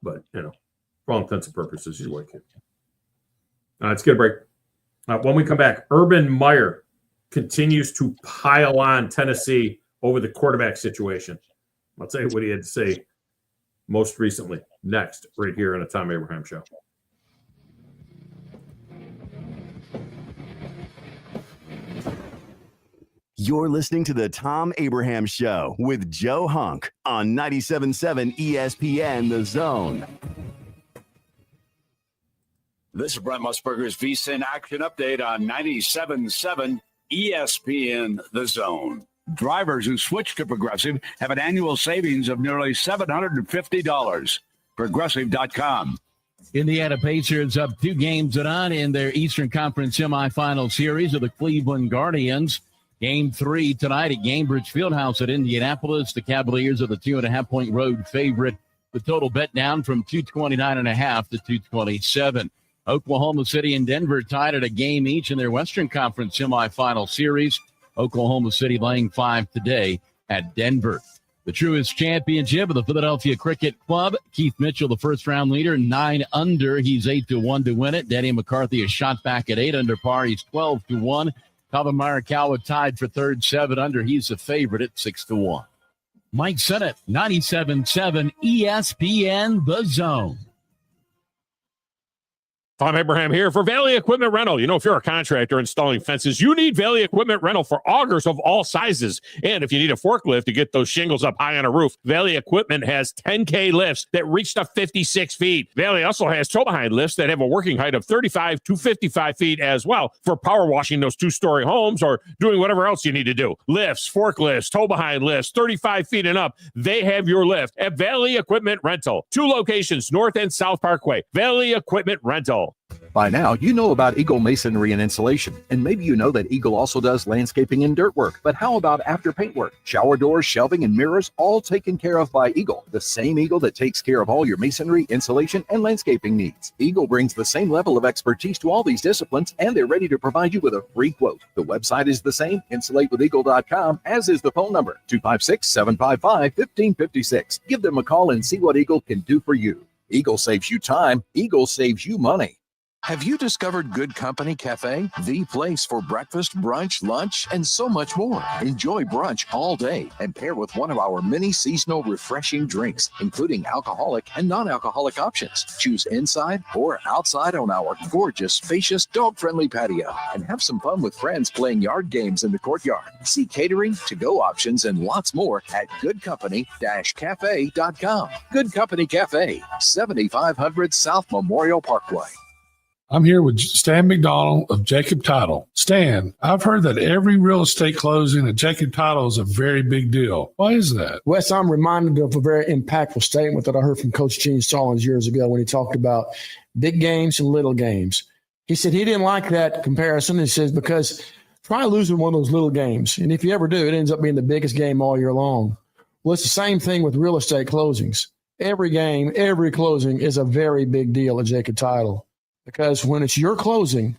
but for all intents and purposes, he's a white kid. Let's get a break. When we come back, Urban Meyer continues to pile on Tennessee over the quarterback situation. I'll tell you what he had to say most recently. Next, right here on the Thom Abraham Show. You're listening to the Thom Abraham Show with Joe Hunk on 97.7 ESPN The Zone. This is Brent Musburger's VSiN Action Update on 97.7 ESPN The Zone. Drivers who switch to Progressive have an annual savings of nearly $750. Progressive.com. Indiana Pacers up 2 games to none in their Eastern Conference semifinal series of the Cleveland Guardians. Game 3 tonight at Gainbridge Fieldhouse at Indianapolis. The Cavaliers are the 2.5-point road favorite. The total bet down from 229.5 to 227. Oklahoma City and Denver tied at a game each in their Western Conference semifinal series. Oklahoma City laying 5 today at Denver. The Truist Championship of the Philadelphia Cricket Club. Keith Mitchell, the first-round leader, 9 under. He's 8-1 to win it. Denny McCarthy is shot back at 8 under par. He's 12-1. Calvin Morikawa tied for third, 7 under. He's a favorite at 6-1. Mike Sennett, 97.7 ESPN The Zone. Thom Abraham here for Valley Equipment Rental. You know, if you're a contractor installing fences, you need Valley Equipment Rental for augers of all sizes. And if you need a forklift to get those shingles up high on a roof, Valley Equipment has 10K lifts that reach to 56 feet. Valley also has tow-behind lifts that have a working height of 35 to 55 feet as well for power washing those two-story homes or doing whatever else you need to do. Lifts, forklifts, tow-behind lifts, 35 feet and up. They have your lift at Valley Equipment Rental. 2 locations, North and South Parkway. Valley Equipment Rental. By now, you know about Eagle Masonry and Insulation, and maybe you know that Eagle also does landscaping and dirt work. But how about after paint work? Shower doors, shelving, and mirrors, all taken care of by Eagle, the same Eagle that takes care of all your masonry, insulation, and landscaping needs. Eagle brings the same level of expertise to all these disciplines, and they're ready to provide you with a free quote. The website is the same, insulatewitheagle.com, as is the phone number, 256-755-1556. Give them a call and see what Eagle can do for you. Eagle saves you time. Eagle saves you money. Have you discovered Good Company Cafe? The place for breakfast, brunch, lunch, and so much more. Enjoy brunch all day and pair with one of our many seasonal refreshing drinks, including alcoholic and non-alcoholic options. Choose inside or outside on our gorgeous, spacious, dog-friendly patio and have some fun with friends playing yard games in the courtyard. See catering, to-go options, and lots more at goodcompany-cafe.com. Good Company Cafe, 7500 South Memorial Parkway. I'm here with Stan McDonald of Jacob Title. Stan, I've heard that every real estate closing at Jacob Title is a very big deal. Why is that? Wes, I'm reminded of a very impactful statement that I heard from Coach Gene Stallings years ago when he talked about big games and little games. He said he didn't like that comparison. He says, because try losing one of those little games. And if you ever do, it ends up being the biggest game all year long. Well, it's the same thing with real estate closings. Every game, every closing is a very big deal at Jacob Title. Because when it's your closing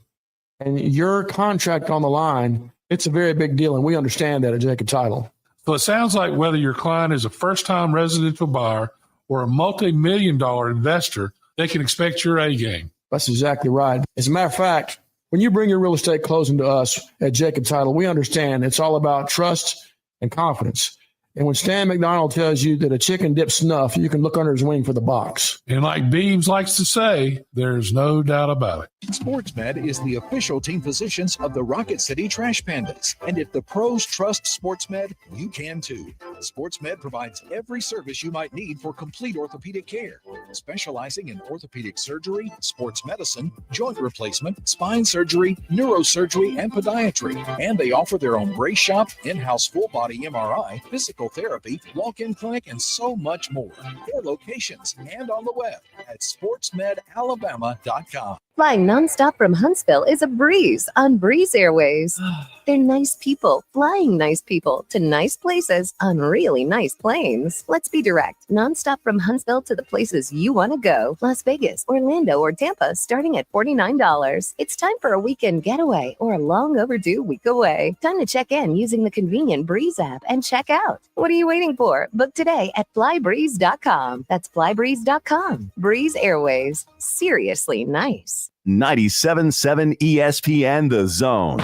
and your contract on the line, it's a very big deal. And we understand that at Jacob Title. So it sounds like whether your client is a first-time residential buyer or a multi-million-dollar investor, they can expect your A game. That's exactly right. As a matter of fact, when you bring your real estate closing to us at Jacob Title, we understand it's all about trust and confidence. And when Stan McDonald tells you that a chicken dips snuff, you can look under his wing for the box. And like Beebs likes to say, there's no doubt about it. SportsMed is the official team physicians of the Rocket City Trash Pandas. And if the pros trust SportsMed, you can too. SportsMed provides every service you might need for complete orthopedic care, specializing in orthopedic surgery, sports medicine, joint replacement, spine surgery, neurosurgery, and podiatry. And they offer their own brace shop, in-house full-body MRI, physical therapy, walk-in clinic, and so much more. 4 locations and on the web at sportsmedalabama.com. Flying nonstop from Huntsville is a breeze on Breeze Airways. They're nice people flying nice people to nice places on really nice planes. Let's be direct. Nonstop from Huntsville to the places you want to go. Las Vegas, Orlando, or Tampa starting at $49. It's time for a weekend getaway or a long overdue week away. Time to check in using the convenient Breeze app and check out. What are you waiting for? Book today at flybreeze.com. That's flybreeze.com. Breeze Airways. Seriously nice. 97.7 ESPN The Zone.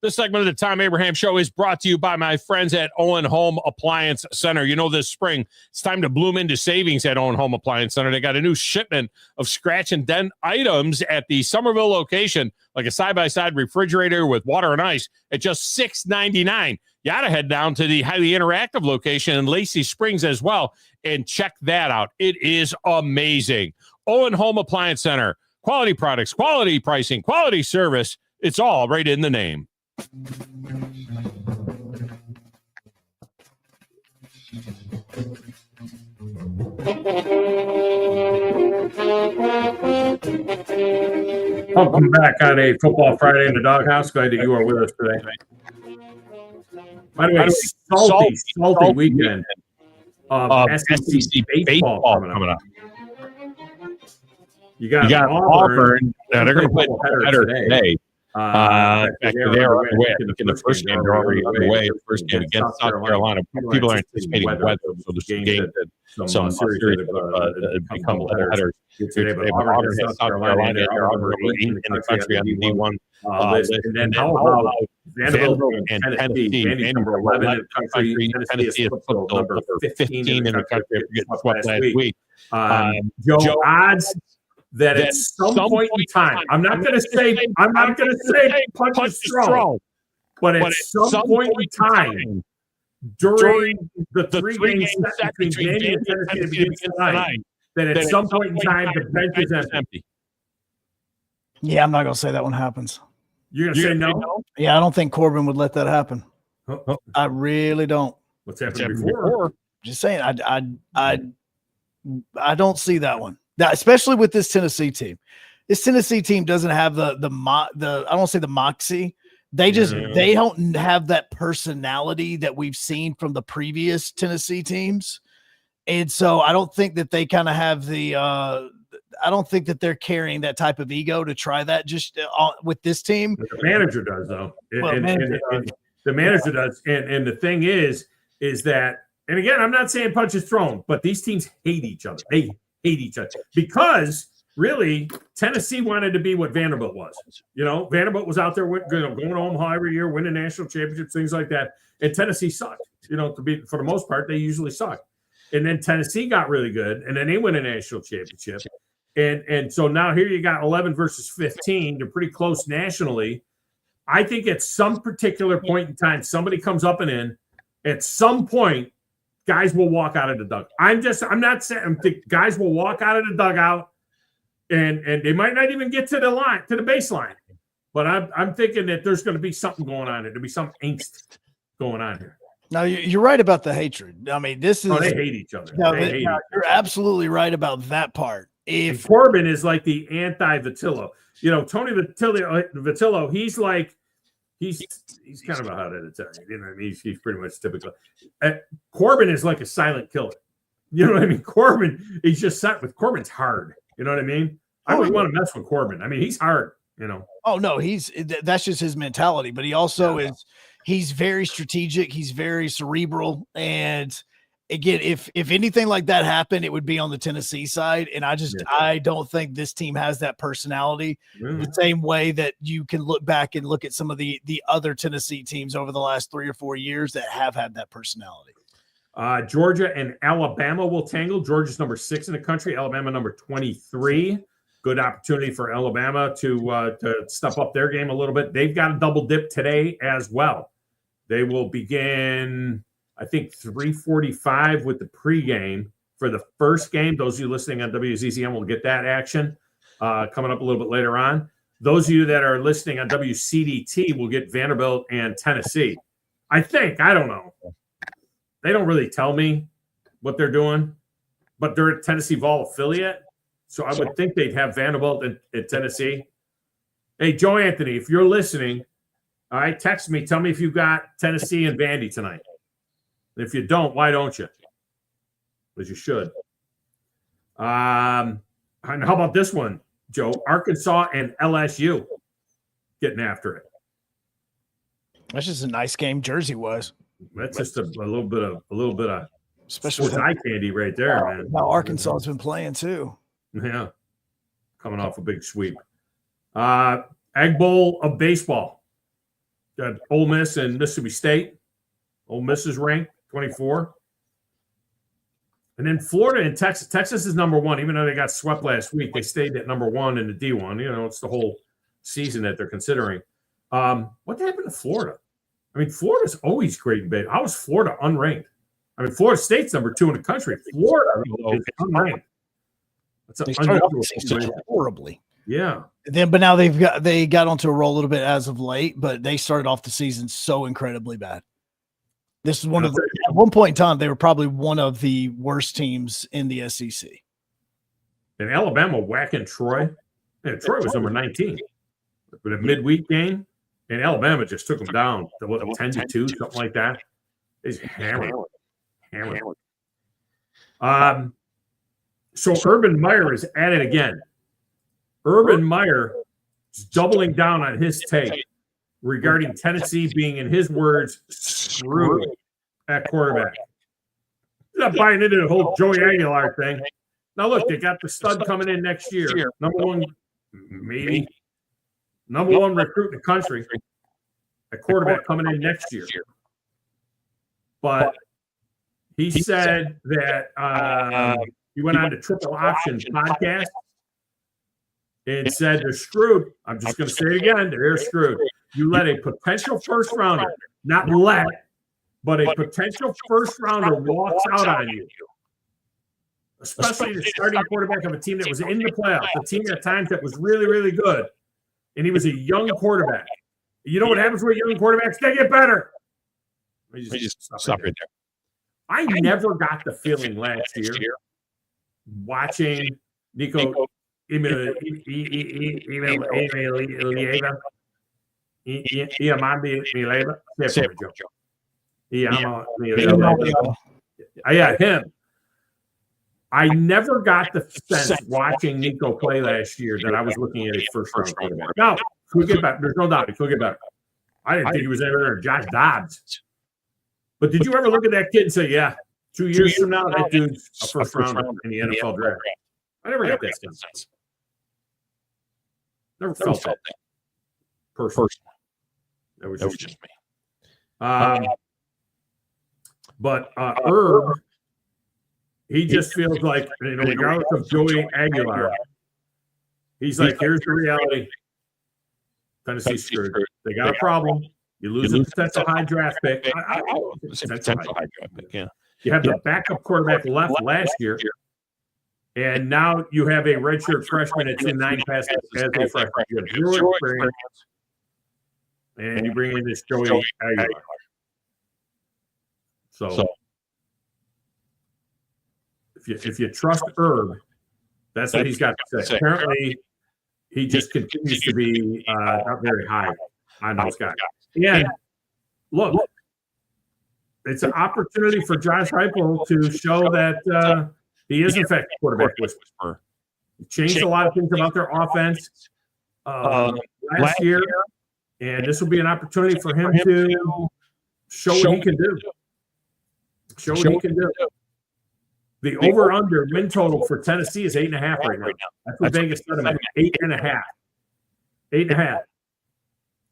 This segment of the Thom Abraham Show is brought to you by my friends at Owen Home Appliance Center. You know, this spring, it's time to bloom into savings at Owen Home Appliance Center. They got a new shipment of scratch and dent items at the Somerville location, like a side-by-side refrigerator with water and ice at just $6.99. You got to head down to the highly interactive location in Lacey Springs as well and check that out. It is amazing. Owen Home Appliance Center. Quality products, quality pricing, quality service. It's all right in the name. Welcome back on a Football Friday in the Doghouse. Glad that you are with us today. By the way, salty weekend of SEC baseball coming up. You got Auburn. They're going to play better today. Actually, they're on the way. I think in the first game, they're already on the way. The first game against South Carolina. People are anticipating weather, so there's some games that some series have become headers. Today, but Auburn has South Carolina. They're Auburn in the country on the D1 list. And then how about Vanderbilt and Tennessee? Vandy's number 11 in the country. Tennessee is number 15 in the country. Swept last week. Joe, odds that at some point in time, I'm not going to say punch is strong, but at some point in time during the three-game set between Vandy and Tennessee that begins tonight, that at some point in time the bench is empty. Yeah, I'm not going to say that one happens. You're going to say no? Yeah, I don't think Corbin would let that happen. Oh. I really don't. What's happened before? Just saying, I don't see that one. Now, especially with this Tennessee team. This Tennessee team doesn't have the I don't say the moxie. They don't have that personality that we've seen from the previous Tennessee teams. And so I don't think that they kind of have I don't think that they're carrying that type of ego to try that just with this team. The manager does, though. The manager does. And the thing is that, and again, I'm not saying punch is thrown, but these teams hate each other. They hate each other because really Tennessee wanted to be what Vanderbilt was. Vanderbilt was out there going to Omaha every year, winning national championships, things like that. And Tennessee sucked. For the most part, they usually suck. And then Tennessee got really good, and then they win a national championship. And so now here you got 11 versus 15. They're pretty close nationally. I think at some particular point in time, somebody comes up and in. At some point, guys will walk out of the dugout. I'm not saying guys will walk out of the dugout, and they might not even get to the baseline. But I'm thinking that there's going to be something going on. There'll be some angst going on here. No, you're right about the hatred. I mean, this is they hate each other. You're absolutely right about that part. And Corbin is like the anti-Vitillo. Tony Vitillo, he's kind of a hothead Italian. He's pretty much typical. Corbin is like a silent killer. You know what I mean? Corbin, he's just set with Corbin's hard. You know what I mean? I wouldn't want to mess with Corbin. I mean, he's hard. Oh no, that's just his mentality. But he also is. He's very strategic. He's very cerebral. And again, if anything like that happened, it would be on the Tennessee side. And I don't think this team has that personality the same way that you can look back and look at some of the other Tennessee teams over the last 3 or 4 years that have had that personality. Georgia and Alabama will tangle. Georgia's number 6 in the country. Alabama number 23. Good opportunity for Alabama to step up their game a little bit. They've got a double dip today as well. They will begin, I think, 3:45 with the pregame for the first game. Those of you listening on WZZM will get that action coming up a little bit later on. Those of you that are listening on WCDT will get Vanderbilt and Tennessee. I think. I don't know. They don't really tell me what they're doing, but they're a Tennessee Vol affiliate. So I would think they'd have Vanderbilt and Tennessee. Hey, Joe Anthony, if you're listening, all right, text me. Tell me if you got Tennessee and Vandy tonight. And if you don't, why don't you? Because you should. And how about this one, Joe? Arkansas and LSU getting after it. That's just a nice game. Jersey was. That's just a little bit of especially eye candy right there, man. Now Arkansas has been playing too. Yeah, coming off a big sweep. Egg Bowl of baseball. Got Ole Miss and Mississippi State. Ole Miss is ranked 24. And then Florida and Texas. Texas is number 1, even though they got swept last week. They stayed at number 1 in the D1. It's the whole season that they're considering. What happened to Florida? I mean, Florida's always great in baseball. How is Florida unranked? I mean, Florida State's number 2 in the country. Florida is unranked. They started off the season horribly. Yeah. But now they got onto a roll a little bit as of late, but they started off the season so incredibly bad. This is at one point in time, they were probably one of the worst teams in the SEC. And Alabama whacking Troy. And Troy was number 19. But a midweek game, and Alabama just took them down to 10-2, something like that. It's hammered. So Urban Meyer is at it again. Urban Meyer is doubling down on his take regarding Tennessee being, in his words, screwed at quarterback. He's not buying into the whole Joey Aguilar thing. Now, look, they got the stud coming in next year. Number 1, maybe. Number 1 recruit in the country. A quarterback coming in next year. But he said that he went on to Triple Option podcast, and said they're screwed. I'm just going to say it again. They're screwed. You let a potential first rounder, not let, but a potential first rounder walks out on you, especially the starting quarterback of a team that was in the playoffs, a team at times that was really, really good, and he was a young quarterback. You know what happens with young quarterbacks? They get better. Let me just stop right there. I never got the feeling last year watching Nico him. I never got the sense watching Nico play last year that I was looking at a first-round quarterback. No, could get better. There's no doubt he could get better. I didn't think he was ever there. Josh Dobbs. But did you ever look at that kid and say, yeah, 2 years from now, that dude's a first-rounder in the NFL draft? I never got that sense. Never felt that. Personally. That was just me. But Herb, he just feels like, regardless of Joey Aguilar, he's like, here's the reality. Tennessee's screwed. They got a problem. You lose a potential high draft pick. Potential high draft pick, yeah. You have the backup quarterback left last year, and now you have a redshirt freshman at 2.9 passes as a freshman. You have zero experience, and you bring in this Joey Aguilar. So if you trust Herb, that's what he's got to say. Apparently, he just continues to be not very high on those guys. And look, it's an opportunity for Josh Heupel to show that he is, in fact, a quarterback whisperer. He changed a lot of things about their offense last year, and this will be an opportunity for him to show what he can do. Show what he can do. The over-under win total for Tennessee is 8.5 right now. That's what Vegas said about 8.5. 8.5.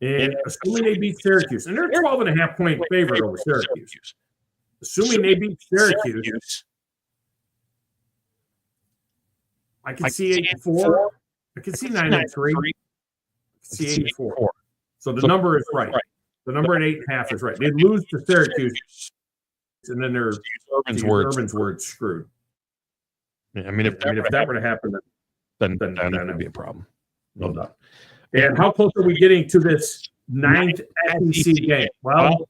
And assuming they beat Syracuse, and they're a 12.5-point favorite over Syracuse. Assuming they beat Syracuse, I can see 8-4. I can see 9-3. I can see 8-4. So the number is right. The number at 8.5 is right. They lose to Syracuse, and then they're Urban's words screwed. Yeah, I mean, if that were to happen, then that would be a problem. No doubt. And how close are we getting to this 9th SEC game? Well,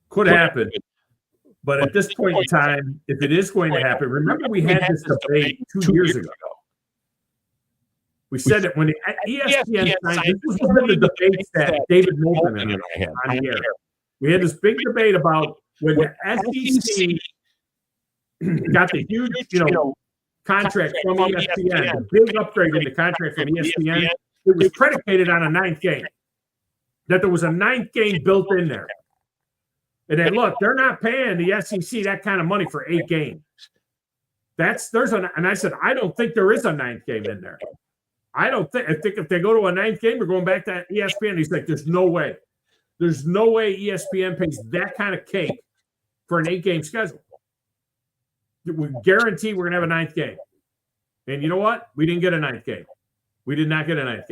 could happen. But at this point in time, if it is going to happen, remember we had this debate 2 years ago. We said that when the ESPN signed, this was one of the debates that David Moulton and I had on the air. We had this big debate about when the SEC got the huge, contract from ESPN, the big upgrade in the contract from ESPN. It was predicated on a 9th game, that there was a 9th game built in there. And then, look, they're not paying the SEC that kind of money for 8 games. And I said, I don't think there is a 9th game in there. I think if they go to a 9th game, we're going back to ESPN. He's like, there's no way. There's no way ESPN pays that kind of cake for an 8-game schedule. We guarantee we're going to have a 9th game. And you know what? We didn't get a 9th game. We did not get a 9th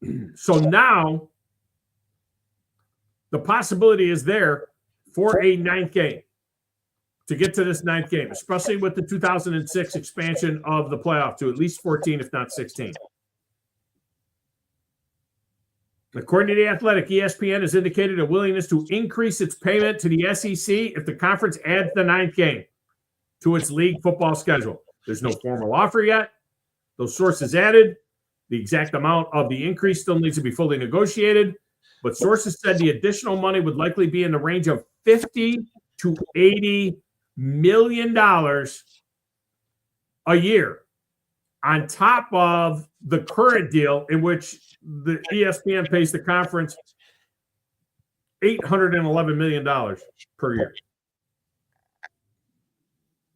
game. So now the possibility is there for a 9th game to get to this 9th game, especially with the 2006 expansion of the playoff to at least 14, if not 16. According to The Athletic, ESPN has indicated a willingness to increase its payment to the SEC if the conference adds the 9th game to its league football schedule. There's no formal offer yet. Those sources added the exact amount of the increase still needs to be fully negotiated, but sources said the additional money would likely be in the range of $50 to $80 million a year on top of the current deal in which the ESPN pays the conference $811 million per year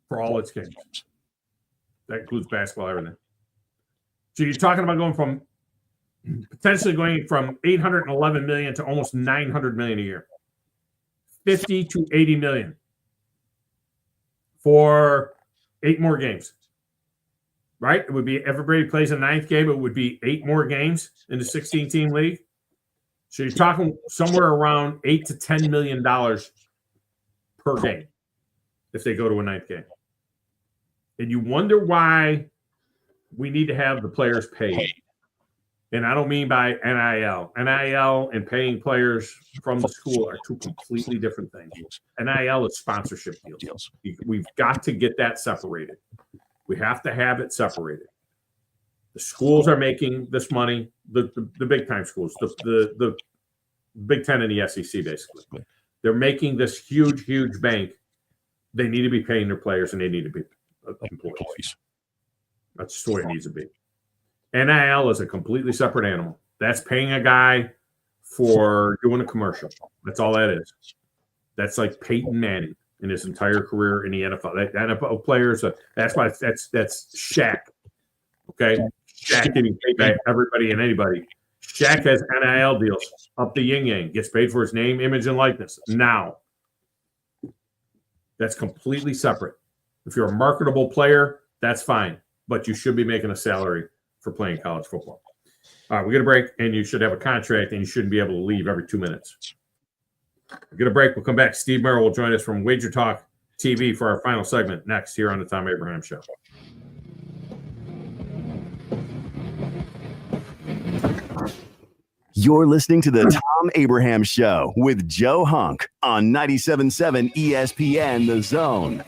for all its games. That includes basketball, everything. So you're talking about potentially going from $811 million to almost $900 million a year. 50 to 80 million for 8 more games. right? It would be everybody plays a 9th game. It would be 8 more games in the 16-team league. So you're talking somewhere around $8 to $10 million per game if they go to a 9th game. And you wonder why we need to have the players paid. And I don't mean by NIL. NIL and paying players from the school are two completely different things. NIL is sponsorship deals. We've got to get that separated. We have to have it separated. The schools are making this money, the big time schools, the Big Ten and the SEC, basically. They're making this huge, huge bank. They need to be paying their players, and they need to be employees. That's just the way it needs to be. NIL is a completely separate animal. That's paying a guy for doing a commercial. That's all that is. That's like Peyton Manning in his entire career in the NFL. That NFL players, that's why that's Shaq. Okay? Shaq getting paid by everybody and anybody. Shaq has NIL deals up the yin-yang, gets paid for his name, image, and likeness. Now, that's completely separate. If you're a marketable player, that's fine, but you should be making a salary for playing college football. All right, we get a break, and you should have a contract, and you shouldn't be able to leave every 2 minutes. We get a break. We'll come back. Steve Merril will join us from Wager Talk TV for our final segment next here on the Thom Abraham Show. You're listening to the Thom Abraham Show with Joe Hunk on 97.7 ESPN The Zone.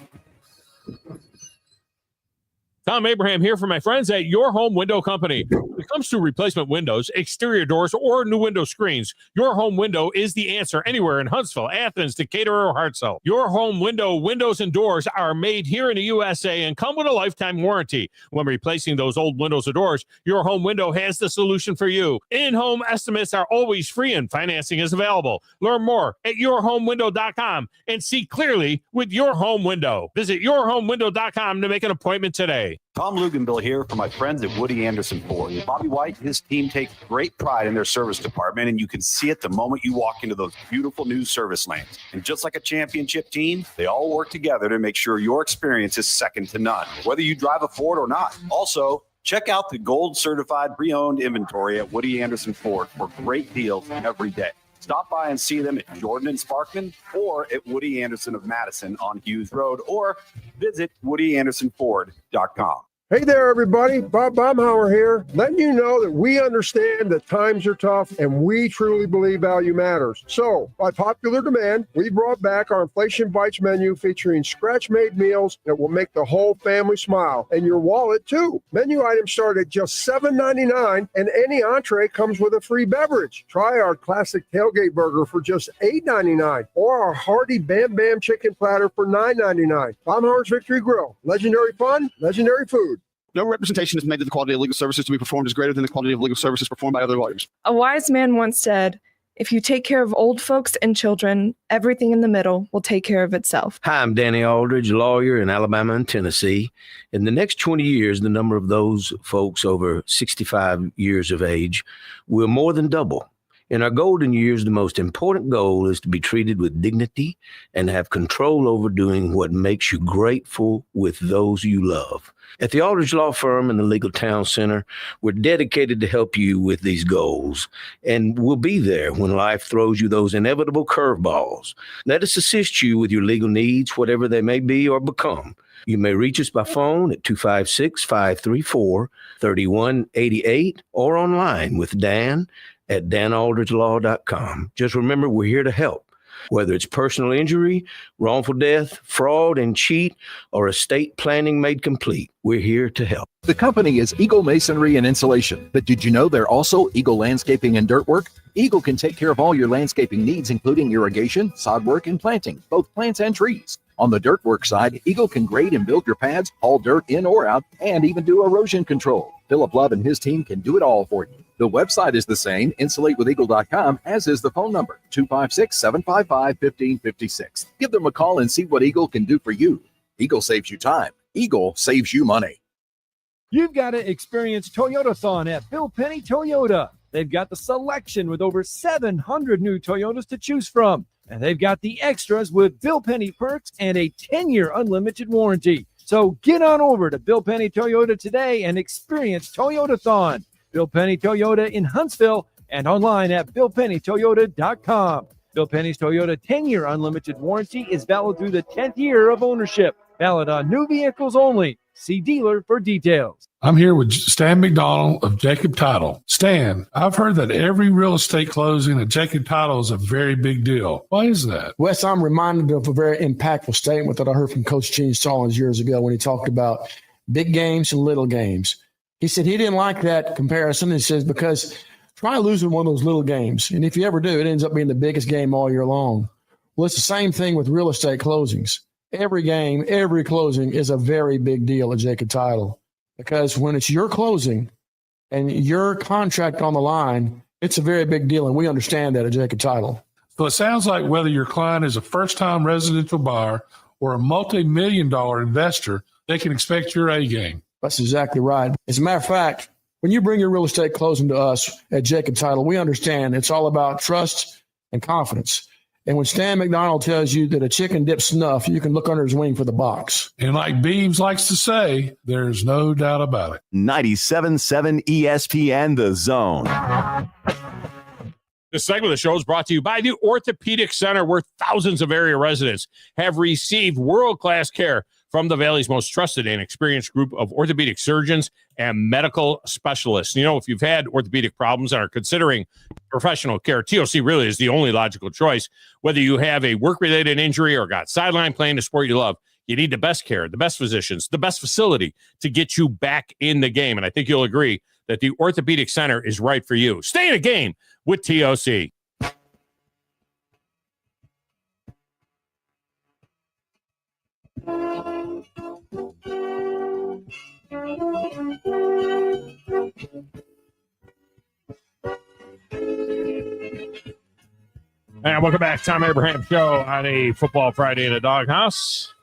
Thom Abraham here for my friends at Your Home Window Company. When it comes to replacement windows, exterior doors, or new window screens, Your Home Window is the answer anywhere in Huntsville, Athens, Decatur, or Hartselle. Your Home Window windows and doors are made here in the USA and come with a lifetime warranty. When replacing those old windows or doors, Your Home Window has the solution for you. In-home estimates are always free and financing is available. Learn more at yourhomewindow.com and see clearly with Your Home Window. Visit yourhomewindow.com to make an appointment today. Tom Luganville here for my friends at Woody Anderson Ford. Bobby White, his team take great pride in their service department, and you can see it the moment you walk into those beautiful new service lanes. And just like a championship team, they all work together to make sure your experience is second to none, whether you drive a Ford or not. Also, check out the gold certified pre-owned inventory at Woody Anderson Ford for great deals every day. Stop by and see them at Jordan and Sparkman or at Woody Anderson of Madison on Hughes Road, or visit WoodyAndersonFord.com. Hey there, everybody. Bob Baumhauer here, letting you know that we understand that times are tough and we truly believe value matters. So, by popular demand, we brought back our Inflation Bites menu featuring scratch-made meals that will make the whole family smile and your wallet, too. Menu items start at just $7.99, and any entree comes with a free beverage. Try our classic tailgate burger for just $8.99 or our hearty Bam Bam chicken platter for $9.99. Baumhauer's Victory Grill. Legendary fun, legendary food. No representation is made that the quality of legal services to be performed is greater than the quality of legal services performed by other lawyers. A wise man once said, if you take care of old folks and children, everything in the middle will take care of itself. Hi, I'm Danny Aldridge, lawyer in Alabama and Tennessee. In the next 20 years, the number of those folks over 65 years of age will more than double. In our golden years, the most important goal is to be treated with dignity and have control over doing what makes you grateful with those you love. At the Aldridge Law Firm and the Legal Town Center, we're dedicated to help you with these goals, and we'll be there when life throws you those inevitable curveballs. Let us assist you with your legal needs, whatever they may be or become. You may reach us by phone at 256-534-3188 or online with Dan at danaldridgelaw.com. Just remember, we're here to help. Whether it's personal injury, wrongful death, fraud and cheat, or estate planning made complete, we're here to help. The company is Eagle Masonry and Insulation, but did you know they're also Eagle Landscaping and Dirt Work? Eagle can take care of all your landscaping needs, including irrigation, sod work, and planting, both plants and trees. On the dirt work side, Eagle can grade and build your pads, haul dirt in or out, and even do erosion control. Philip Love and his team can do it all for you. The website is the same, insulatewitheagle.com, as is the phone number, 256-755-1556. Give them a call and see what Eagle can do for you. Eagle saves you time. Eagle saves you money. You've got to experience Toyotathon at Bill Penny Toyota. They've got the selection with over 700 new Toyotas to choose from. And they've got the extras with Bill Penny perks and a 10-year unlimited warranty. So get on over to Bill Penny Toyota today and experience Toyota-thon. Bill Penny Toyota in Huntsville and online at BillPennyToyota.com. Bill Penny's Toyota 10-year unlimited warranty is valid through the 10th year of ownership. Valid on new vehicles only. See dealer for details. I'm here with Stan McDonald of Jacob Title. Stan, I've heard that every real estate closing at Jacob Title is a very big deal. Why is that? Wes, I'm reminded of a very impactful statement that I heard from Coach Gene Stallings years ago when he talked about big games and little games. He said he didn't like that comparison. He says, because try losing one of those little games. And if you ever do, it ends up being the biggest game all year long. Well, it's the same thing with real estate closings. Every game, every closing is a very big deal at Jacob Title, because when it's your closing and your contract on the line, it's a very big deal. And we understand that at Jacob Title. So it sounds like whether your client is a first-time residential buyer or a multi-million-dollar investor, they can expect your A game. That's exactly right. As a matter of fact, when you bring your real estate closing to us at Jacob Title, we understand it's all about trust and confidence. And when Stan McDonald tells you that a chicken dips snuff, you can look under his wing for the box. And like Beebs likes to say, there's no doubt about it. 97.7 ESPN The Zone. This segment of the show is brought to you by the Orthopedic Center, where thousands of area residents have received world-class care from the Valley's most trusted and experienced group of orthopedic surgeons and medical specialists. You know, if you've had orthopedic problems and are considering professional care, TOC really is the only logical choice. Whether you have a work-related injury or got sidelined playing the sport you love, you need the best care, the best physicians, the best facility to get you back in the game. And I think you'll agree that the Orthopedic Center is right for you. Stay in the game with TOC. And welcome back. Thom Abraham Show on a Football Friday in a Doghouse.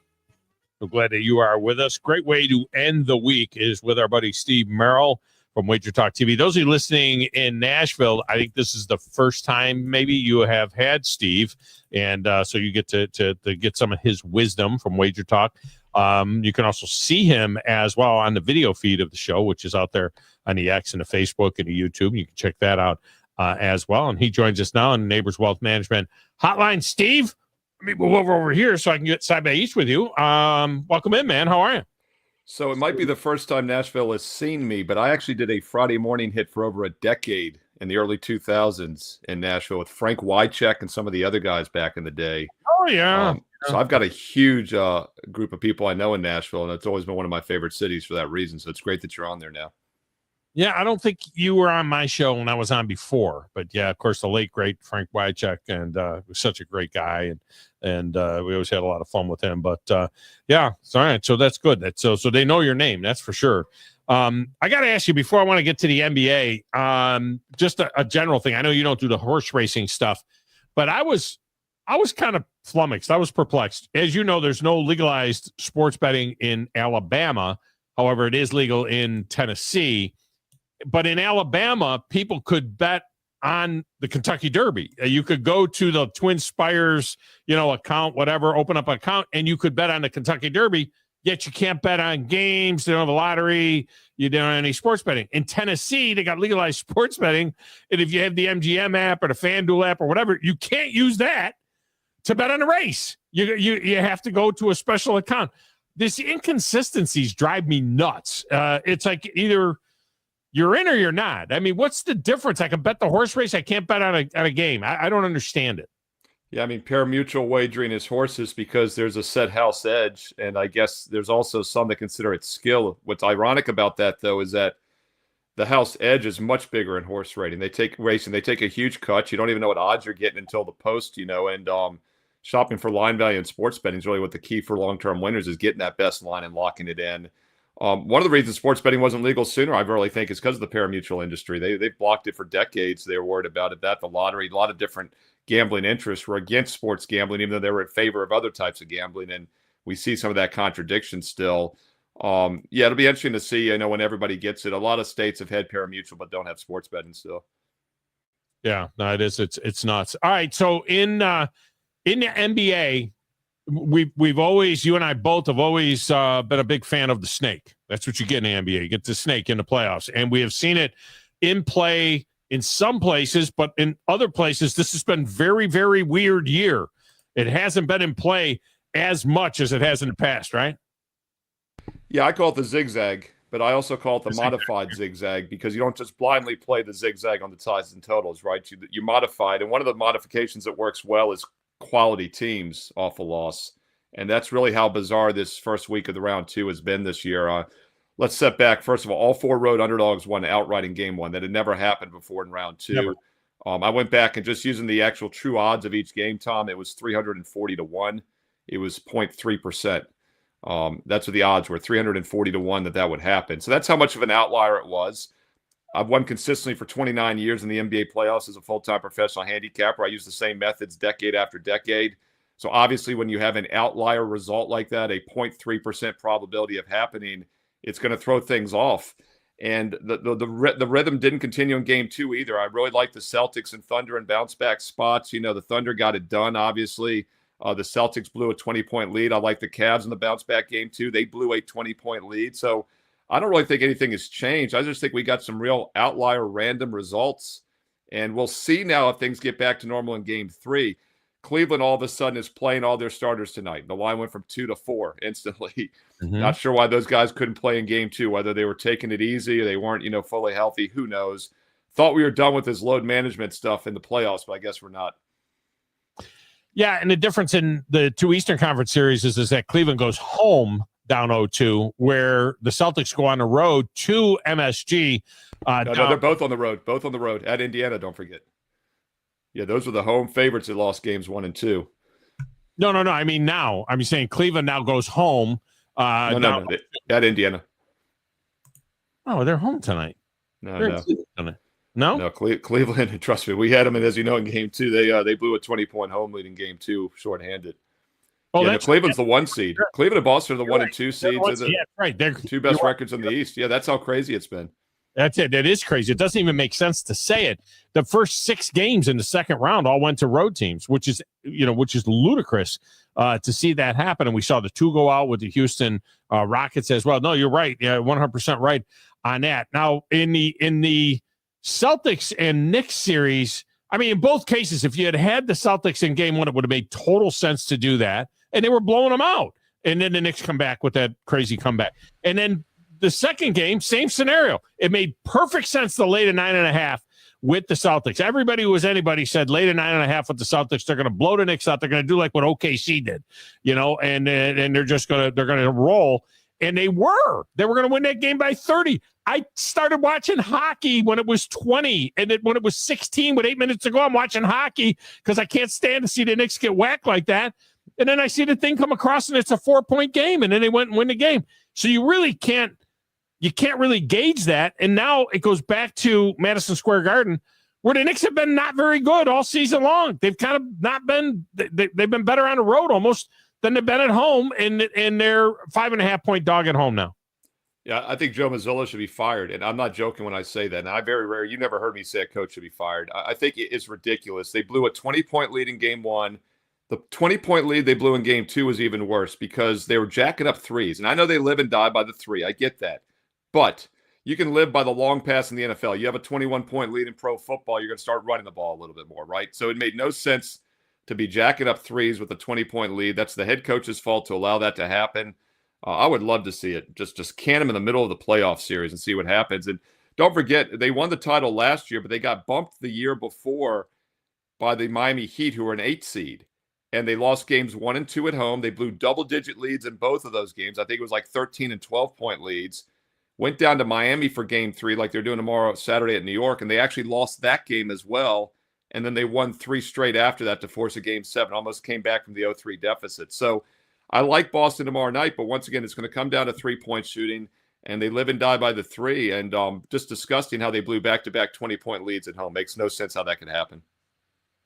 So glad that you are with us. Great way to end the week is with our buddy Steve Merril from Wager Talk TV. Those of you listening in Nashville, I think this is the first time maybe you have had Steve, and so you get to get some of his wisdom from Wager Talk. You can also see him as well on the video feed of the show, which is out there on the X and the Facebook and the YouTube. You can check that out as well. And he joins us now on Neighbors Wealth Management Hotline. Steve, let me move over here so I can get side by east with you. Welcome in, man. How are you? So it might be the first time Nashville has seen me, but I actually did a Friday morning hit for over a decade in the early 2000s in Nashville with Frank Wycheck and some of the other guys back in the day. Oh, yeah. So I've got a huge group of people I know in Nashville, and it's always been one of my favorite cities for that reason. So it's great that you're on there now. Yeah, I don't think you were on my show when I was on before, but yeah, of course, the late great Frank Wycheck, and was such a great guy, and we always had a lot of fun with him. But yeah, it's all right. So that's good. So they know your name, that's for sure. I got to ask you before I want to get to the NBA, just a general thing. I know you don't do the horse racing stuff, but I was kind of flummoxed. I was perplexed. As you know, there's no legalized sports betting in Alabama. However, it is legal in Tennessee. But in Alabama, people could bet on the Kentucky Derby. You could go to the Twin Spires, account, whatever, open up an account, and you could bet on the Kentucky Derby, yet you can't bet on games. They don't have a lottery. You don't have any sports betting. In Tennessee, they got legalized sports betting. And if you have the MGM app or the FanDuel app or whatever, you can't use that to bet on a race. You have to go to a special account. These inconsistencies drive me nuts. It's like either you're in or you're not. I mean, what's the difference? I can bet the horse race. I can't bet on a game. I don't understand it. Yeah, I mean, pari-mutuel wagering is horses because there's a set house edge, and I guess there's also some that consider it skill. What's ironic about that, though, is that the house edge is much bigger in horse racing. They take a huge cut. You don't even know what odds you're getting until the post, and shopping for line value in sports betting is really what the key for long-term winners is, getting that best line and locking it in. One of the reasons sports betting wasn't legal sooner, I really think, is because of the pari-mutuel industry. They've blocked it for decades. They were worried about it. The lottery, a lot of different gambling interests were against sports gambling, even though they were in favor of other types of gambling. And we see some of that contradiction still. Yeah, it'll be interesting to see. I know when everybody gets it, a lot of states have had pari-mutuel but don't have sports betting still. Yeah, no, it is. It's nuts. All right, so in the NBA, we've always, you and I both have always been a big fan of the snake. That's what you get in the NBA. You get the snake in the playoffs, and we have seen it in play in some places, but in other places, this has been very, very weird year. It hasn't been in play as much as it has in the past, right? Yeah, I call it the zigzag, but I also call it the modified zigzag because you don't just blindly play the zigzag on the ties and totals, right? You modify it, and one of the modifications that works well is quality teams off a loss, and that's really how bizarre this first week of the round 2 has been this year. Let's step back. First of all 4 road underdogs won outright in game 1. That had never happened before in round 2. I went back and just using the actual true odds of each game, Tom, it was 340 to 1. It was 0.3%. That's what the odds were, 340 to 1 that would happen. So that's how much of an outlier it was. I've won consistently for 29 years in the NBA playoffs as a full-time professional handicapper. I use the same methods decade after decade. So obviously when you have an outlier result like that, a 0.3% probability of happening, it's going to throw things off. And the rhythm didn't continue in game 2 either. I really like the Celtics and Thunder and bounce back spots. You know, the Thunder got it done, obviously. The Celtics blew a 20-point lead. I like the Cavs in the bounce back game 2. They blew a 20-point lead. So I don't really think anything has changed. I just think we got some real outlier random results. And we'll see now if things get back to normal in game 3. Cleveland all of a sudden is playing all their starters tonight. The line went from 2 to 4 instantly. Not sure why those guys couldn't play in game 2, whether they were taking it easy or they weren't, fully healthy. Who knows? Thought we were done with this load management stuff in the playoffs, but I guess we're not. Yeah, and the difference in the 2 Eastern Conference series is that Cleveland goes home down 0-2, where the Celtics go on the road to MSG. No, they're both on the road. Both on the road at Indiana, don't forget. Yeah, those were the home favorites that lost games 1 and 2. No. I mean, now. I'm saying Cleveland now goes home. No. At Indiana. Oh, they're home tonight. No. No, Cleveland. Trust me, we had them, and as you know, in game 2, they blew a 20-point home lead in game 2, shorthanded. Oh, yeah, Cleveland's the 1 seed. Cleveland and Boston are the 1 and 2 seeds. Right. They're 2 best records in the East. Yeah, that's how crazy it's been. That's it. That is crazy. It doesn't even make sense to say it. The first 6 games in the second round all went to road teams, which is ludicrous to see that happen. And we saw the 2 go out with the Houston Rockets as well. No, you're right. Yeah, 100% right on that. Now, in the Celtics and Knicks series, I mean, in both cases, if you had the Celtics in game 1, it would have made total sense to do that. And they were blowing them out. And then the Knicks come back with that crazy comeback. And then the second game, same scenario. It made perfect sense to lay to 9.5 with the Celtics. Everybody who was anybody said lay to 9.5 with the Celtics. They're going to blow the Knicks out. They're going to do like what OKC did, and they're just going to roll. And they were going to win that game by 30. I started watching hockey when it was 20, and then when it was 16 with 8 minutes to go, I'm watching hockey because I can't stand to see the Knicks get whacked like that. And then I see the thing come across, and it's a 4-point game, and then they went and win the game. So you really can't. You can't really gauge that. And now it goes back to Madison Square Garden, where the Knicks have been not very good all season long. They've kind of not been – they've been better on the road almost than they've been at home, and they're 5.5-point dog at home now. Yeah, I think Joe Mazzulla should be fired, and I'm not joking when I say that. And you never heard me say a coach should be fired. I think it is ridiculous. They blew a 20-point lead in game 1. The 20-point lead they blew in game 2 was even worse because they were jacking up threes. And I know they live and die by the 3. I get that. But you can live by the long pass in the NFL. You have a 21-point lead in pro football, you're going to start running the ball a little bit more, right? So it made no sense to be jacking up threes with a 20-point lead. That's the head coach's fault to allow that to happen. I would love to see it. Just can them in the middle of the playoff series and see what happens. And don't forget, they won the title last year, but they got bumped the year before by the Miami Heat, who were an 8 seed. And they lost games 1 and 2 at home. They blew double-digit leads in both of those games. I think it was like 13 and 12-point leads. Went down to Miami for game 3 like they're doing Saturday at New York, and they actually lost that game as well. And then they won 3 straight after that to force a game 7, almost came back from the 0-3 deficit. So I like Boston tomorrow night, but once again, it's going to come down to 3-point shooting, and they live and die by the 3. And just disgusting how they blew back-to-back 20-point leads at home. Makes no sense how that could happen.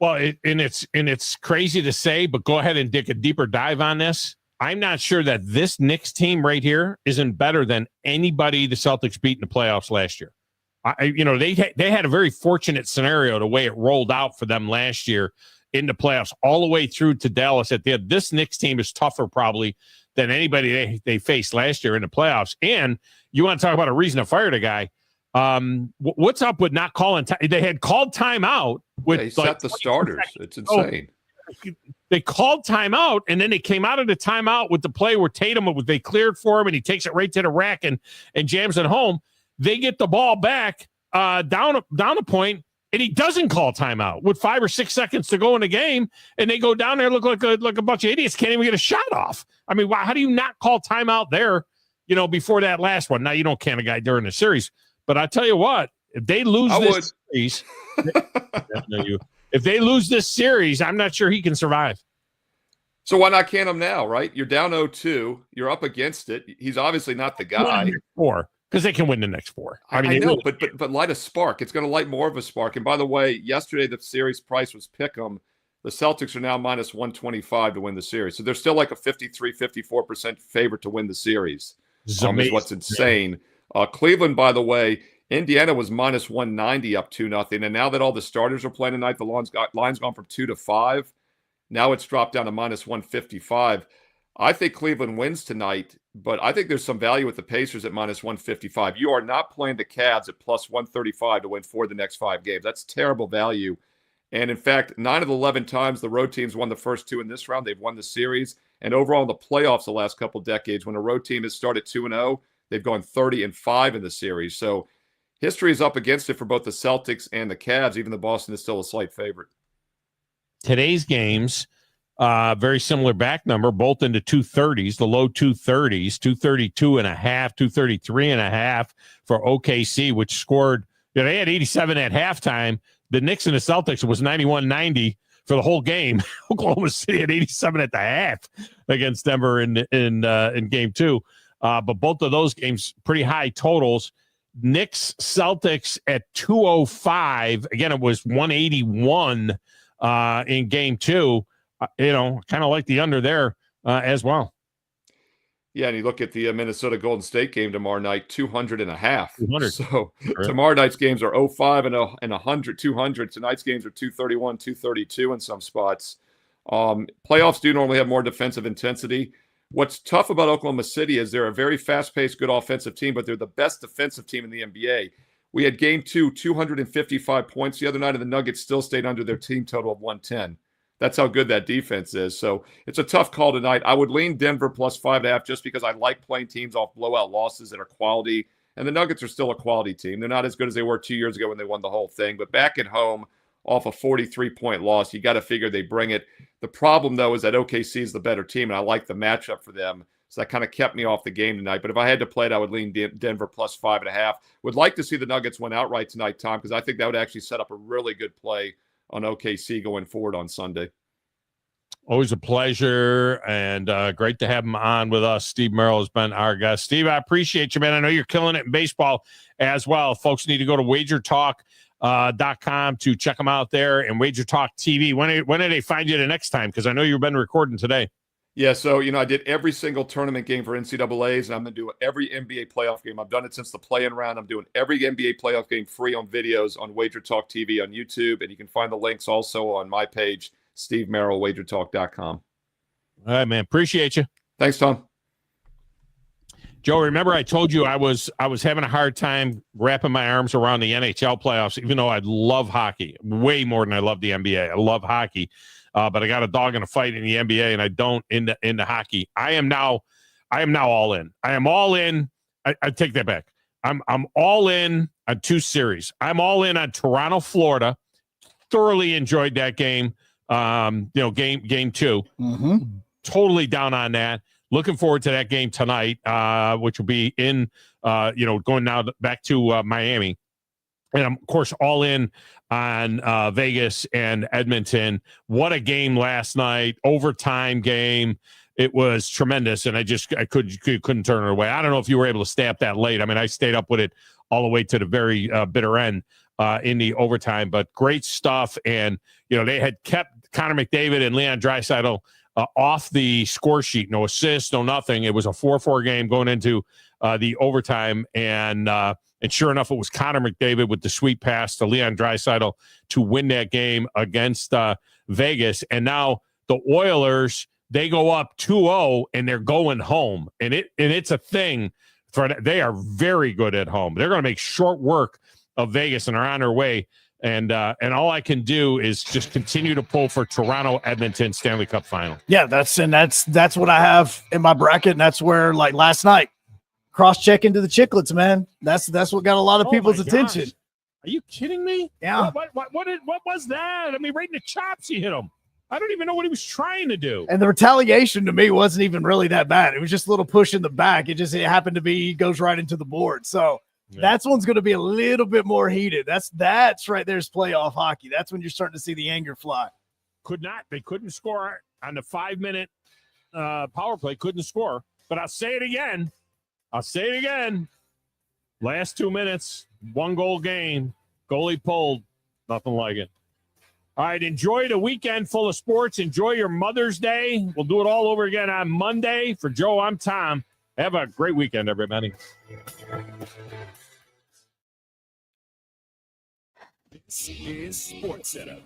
Well, it's crazy to say, but go ahead and dig a deeper dive on this. I'm not sure that this Knicks team right here isn't better than anybody the Celtics beat in the playoffs last year. They had a very fortunate scenario the way it rolled out for them last year in the playoffs all the way through to Dallas at the end. This Knicks team is tougher probably than anybody they faced last year in the playoffs. And you want to talk about a reason to fire the guy. What's up with not calling time? They had called timeout with they set the starters. It's insane. They called timeout, and then they came out of the timeout with the play where Tatum, they cleared for him, and he takes it right to the rack and jams it home. They get the ball back down a point, and he doesn't call timeout with 5 or 6 seconds to go in the game, and they go down there look like a bunch of idiots, can't even get a shot off. I mean, how do you not call timeout there, before that last one? Now, you don't can a guy during the series, but I tell you what, if they lose series, if they lose this series, I'm not sure he can survive. So why not can him now, right? You're down 0-2. You're up against it. He's obviously not the guy. 4, because they can win the next 4. I know, but light a spark. It's going to light more of a spark. And by the way, yesterday the series price was pick'em. The Celtics are now minus 125 to win the series. So they're still like a 53-54% favorite to win the series. Is what's insane. Cleveland, by the way, Indiana was minus 190 up 2-0. And now that all the starters are playing tonight, the line's gone from 2 to 5. Now it's dropped down to minus 155. I think Cleveland wins tonight, but I think there's some value with the Pacers at minus 155. You are not playing the Cavs at plus 135 to win 4 of the next 5 games. That's terrible value. And in fact, 9 of the 11 times the road teams won the first 2 in this round, they've won the series. And overall in the playoffs the last couple decades, when a road team has started 2-0, they've gone 30-5 in the series. So history is up against it for both the Celtics and the Cavs, even though Boston is still a slight favorite. Today's games, very similar back number, both into 230s, the low 230s, 232.5, 233.5 for OKC, which scored, they had 87 at halftime. The Knicks and the Celtics was 91-90 for the whole game. Oklahoma City had 87 at the half against Denver in game 2. But both of those games, pretty high totals. Knicks Celtics at 205. Again, it was 181 in game 2. Kind of like the under there as well. Yeah, and you look at the Minnesota Golden State game tomorrow night, 200.5. 200. So tomorrow night's games are 05 and 100, 200. Tonight's games are 231, 232 in some spots. Playoffs do normally have more defensive intensity. What's tough about Oklahoma City is they're a very fast-paced, good offensive team, but they're the best defensive team in the NBA. We had game 2, 255 points the other night, and the Nuggets still stayed under their team total of 110. That's how good that defense is. So it's a tough call tonight. I would lean Denver plus 5.5 just because I like playing teams off blowout losses that are quality. And the Nuggets are still a quality team. They're not as good as they were 2 years ago when they won the whole thing. But back at home, off a 43-point loss, you got to figure they bring it. The problem, though, is that OKC is the better team, and I like the matchup for them. So that kind of kept me off the game tonight. But if I had to play it, I would lean Denver plus 5.5. Would like to see the Nuggets win outright tonight, Tom, because I think that would actually set up a really good play on OKC going forward on Sunday. Always a pleasure, and great to have him on with us. Steve Merril has been our guest. Steve, I appreciate you, man. I know you're killing it in baseball as well. Folks need to go to wagertalk.com to check them out there, and Wager Talk TV. When do they find you the next time? Because I know you've been recording today. Yeah, so, I did every single tournament game for NCAAs, and I'm going to do every NBA playoff game. I've done it since the play-in round. I'm doing every NBA playoff game free on videos on Wager Talk TV on YouTube, and you can find the links also on my page, Steve Merril, wagertalk.com. All right, man. Appreciate you. Thanks, Tom. Joe, remember I told you I was having a hard time wrapping my arms around the NHL playoffs, even though I love hockey way more than I love the NBA. I love hockey. But I got a dog in a fight in the NBA, and I don't in the hockey. I am now all in. I am all in. I take that back. I'm all in on 2 series. I'm all in on Toronto, Florida. Thoroughly enjoyed that game. Game 2. Mm-hmm. Totally down on that. Looking forward to that game tonight, which will be in going now back to Miami. And I'm, of course, all in on Vegas and Edmonton. What a game last night. Overtime game. It was tremendous, and I couldn't turn it away. I don't know if you were able to stay up that late. I mean, I stayed up with it all the way to the very bitter end in the overtime. But great stuff. And, they had kept Connor McDavid and Leon Draisaitl off the score sheet. No assists, no nothing. It was a 4-4 game going into the overtime, and And sure enough, it was Connor McDavid with the sweet pass to Leon Draisaitl to win that game against Vegas. And now the Oilers, they go up 2-0 and they're going home. And it's a thing they are very good at home. They're going to make short work of Vegas and are on their way. And all I can do is just continue to pull for Toronto, Edmonton, Stanley Cup final. Yeah, that's what I have in my bracket. And that's where, like last night, cross-check into the Chicklets, man. That's what got a lot of people's attention. Gosh. Are you kidding me? Yeah. What was that? I mean, right in the chops he hit him. I don't even know what he was trying to do. And the retaliation to me wasn't even really that bad. It was just a little push in the back. It happened to be he goes right into the board. So that's one's going to be a little bit more heated. That's right there's playoff hockey. That's when you're starting to see the anger fly. They couldn't score on the 5-minute power play. Couldn't score. But I'll say it again. Last 2 minutes, 1-goal game. Goalie pulled. Nothing like it. All right, enjoy the weekend full of sports. Enjoy your Mother's Day. We'll do it all over again on Monday. For Joe, I'm Tom. Have a great weekend, everybody. This is Sports Setup.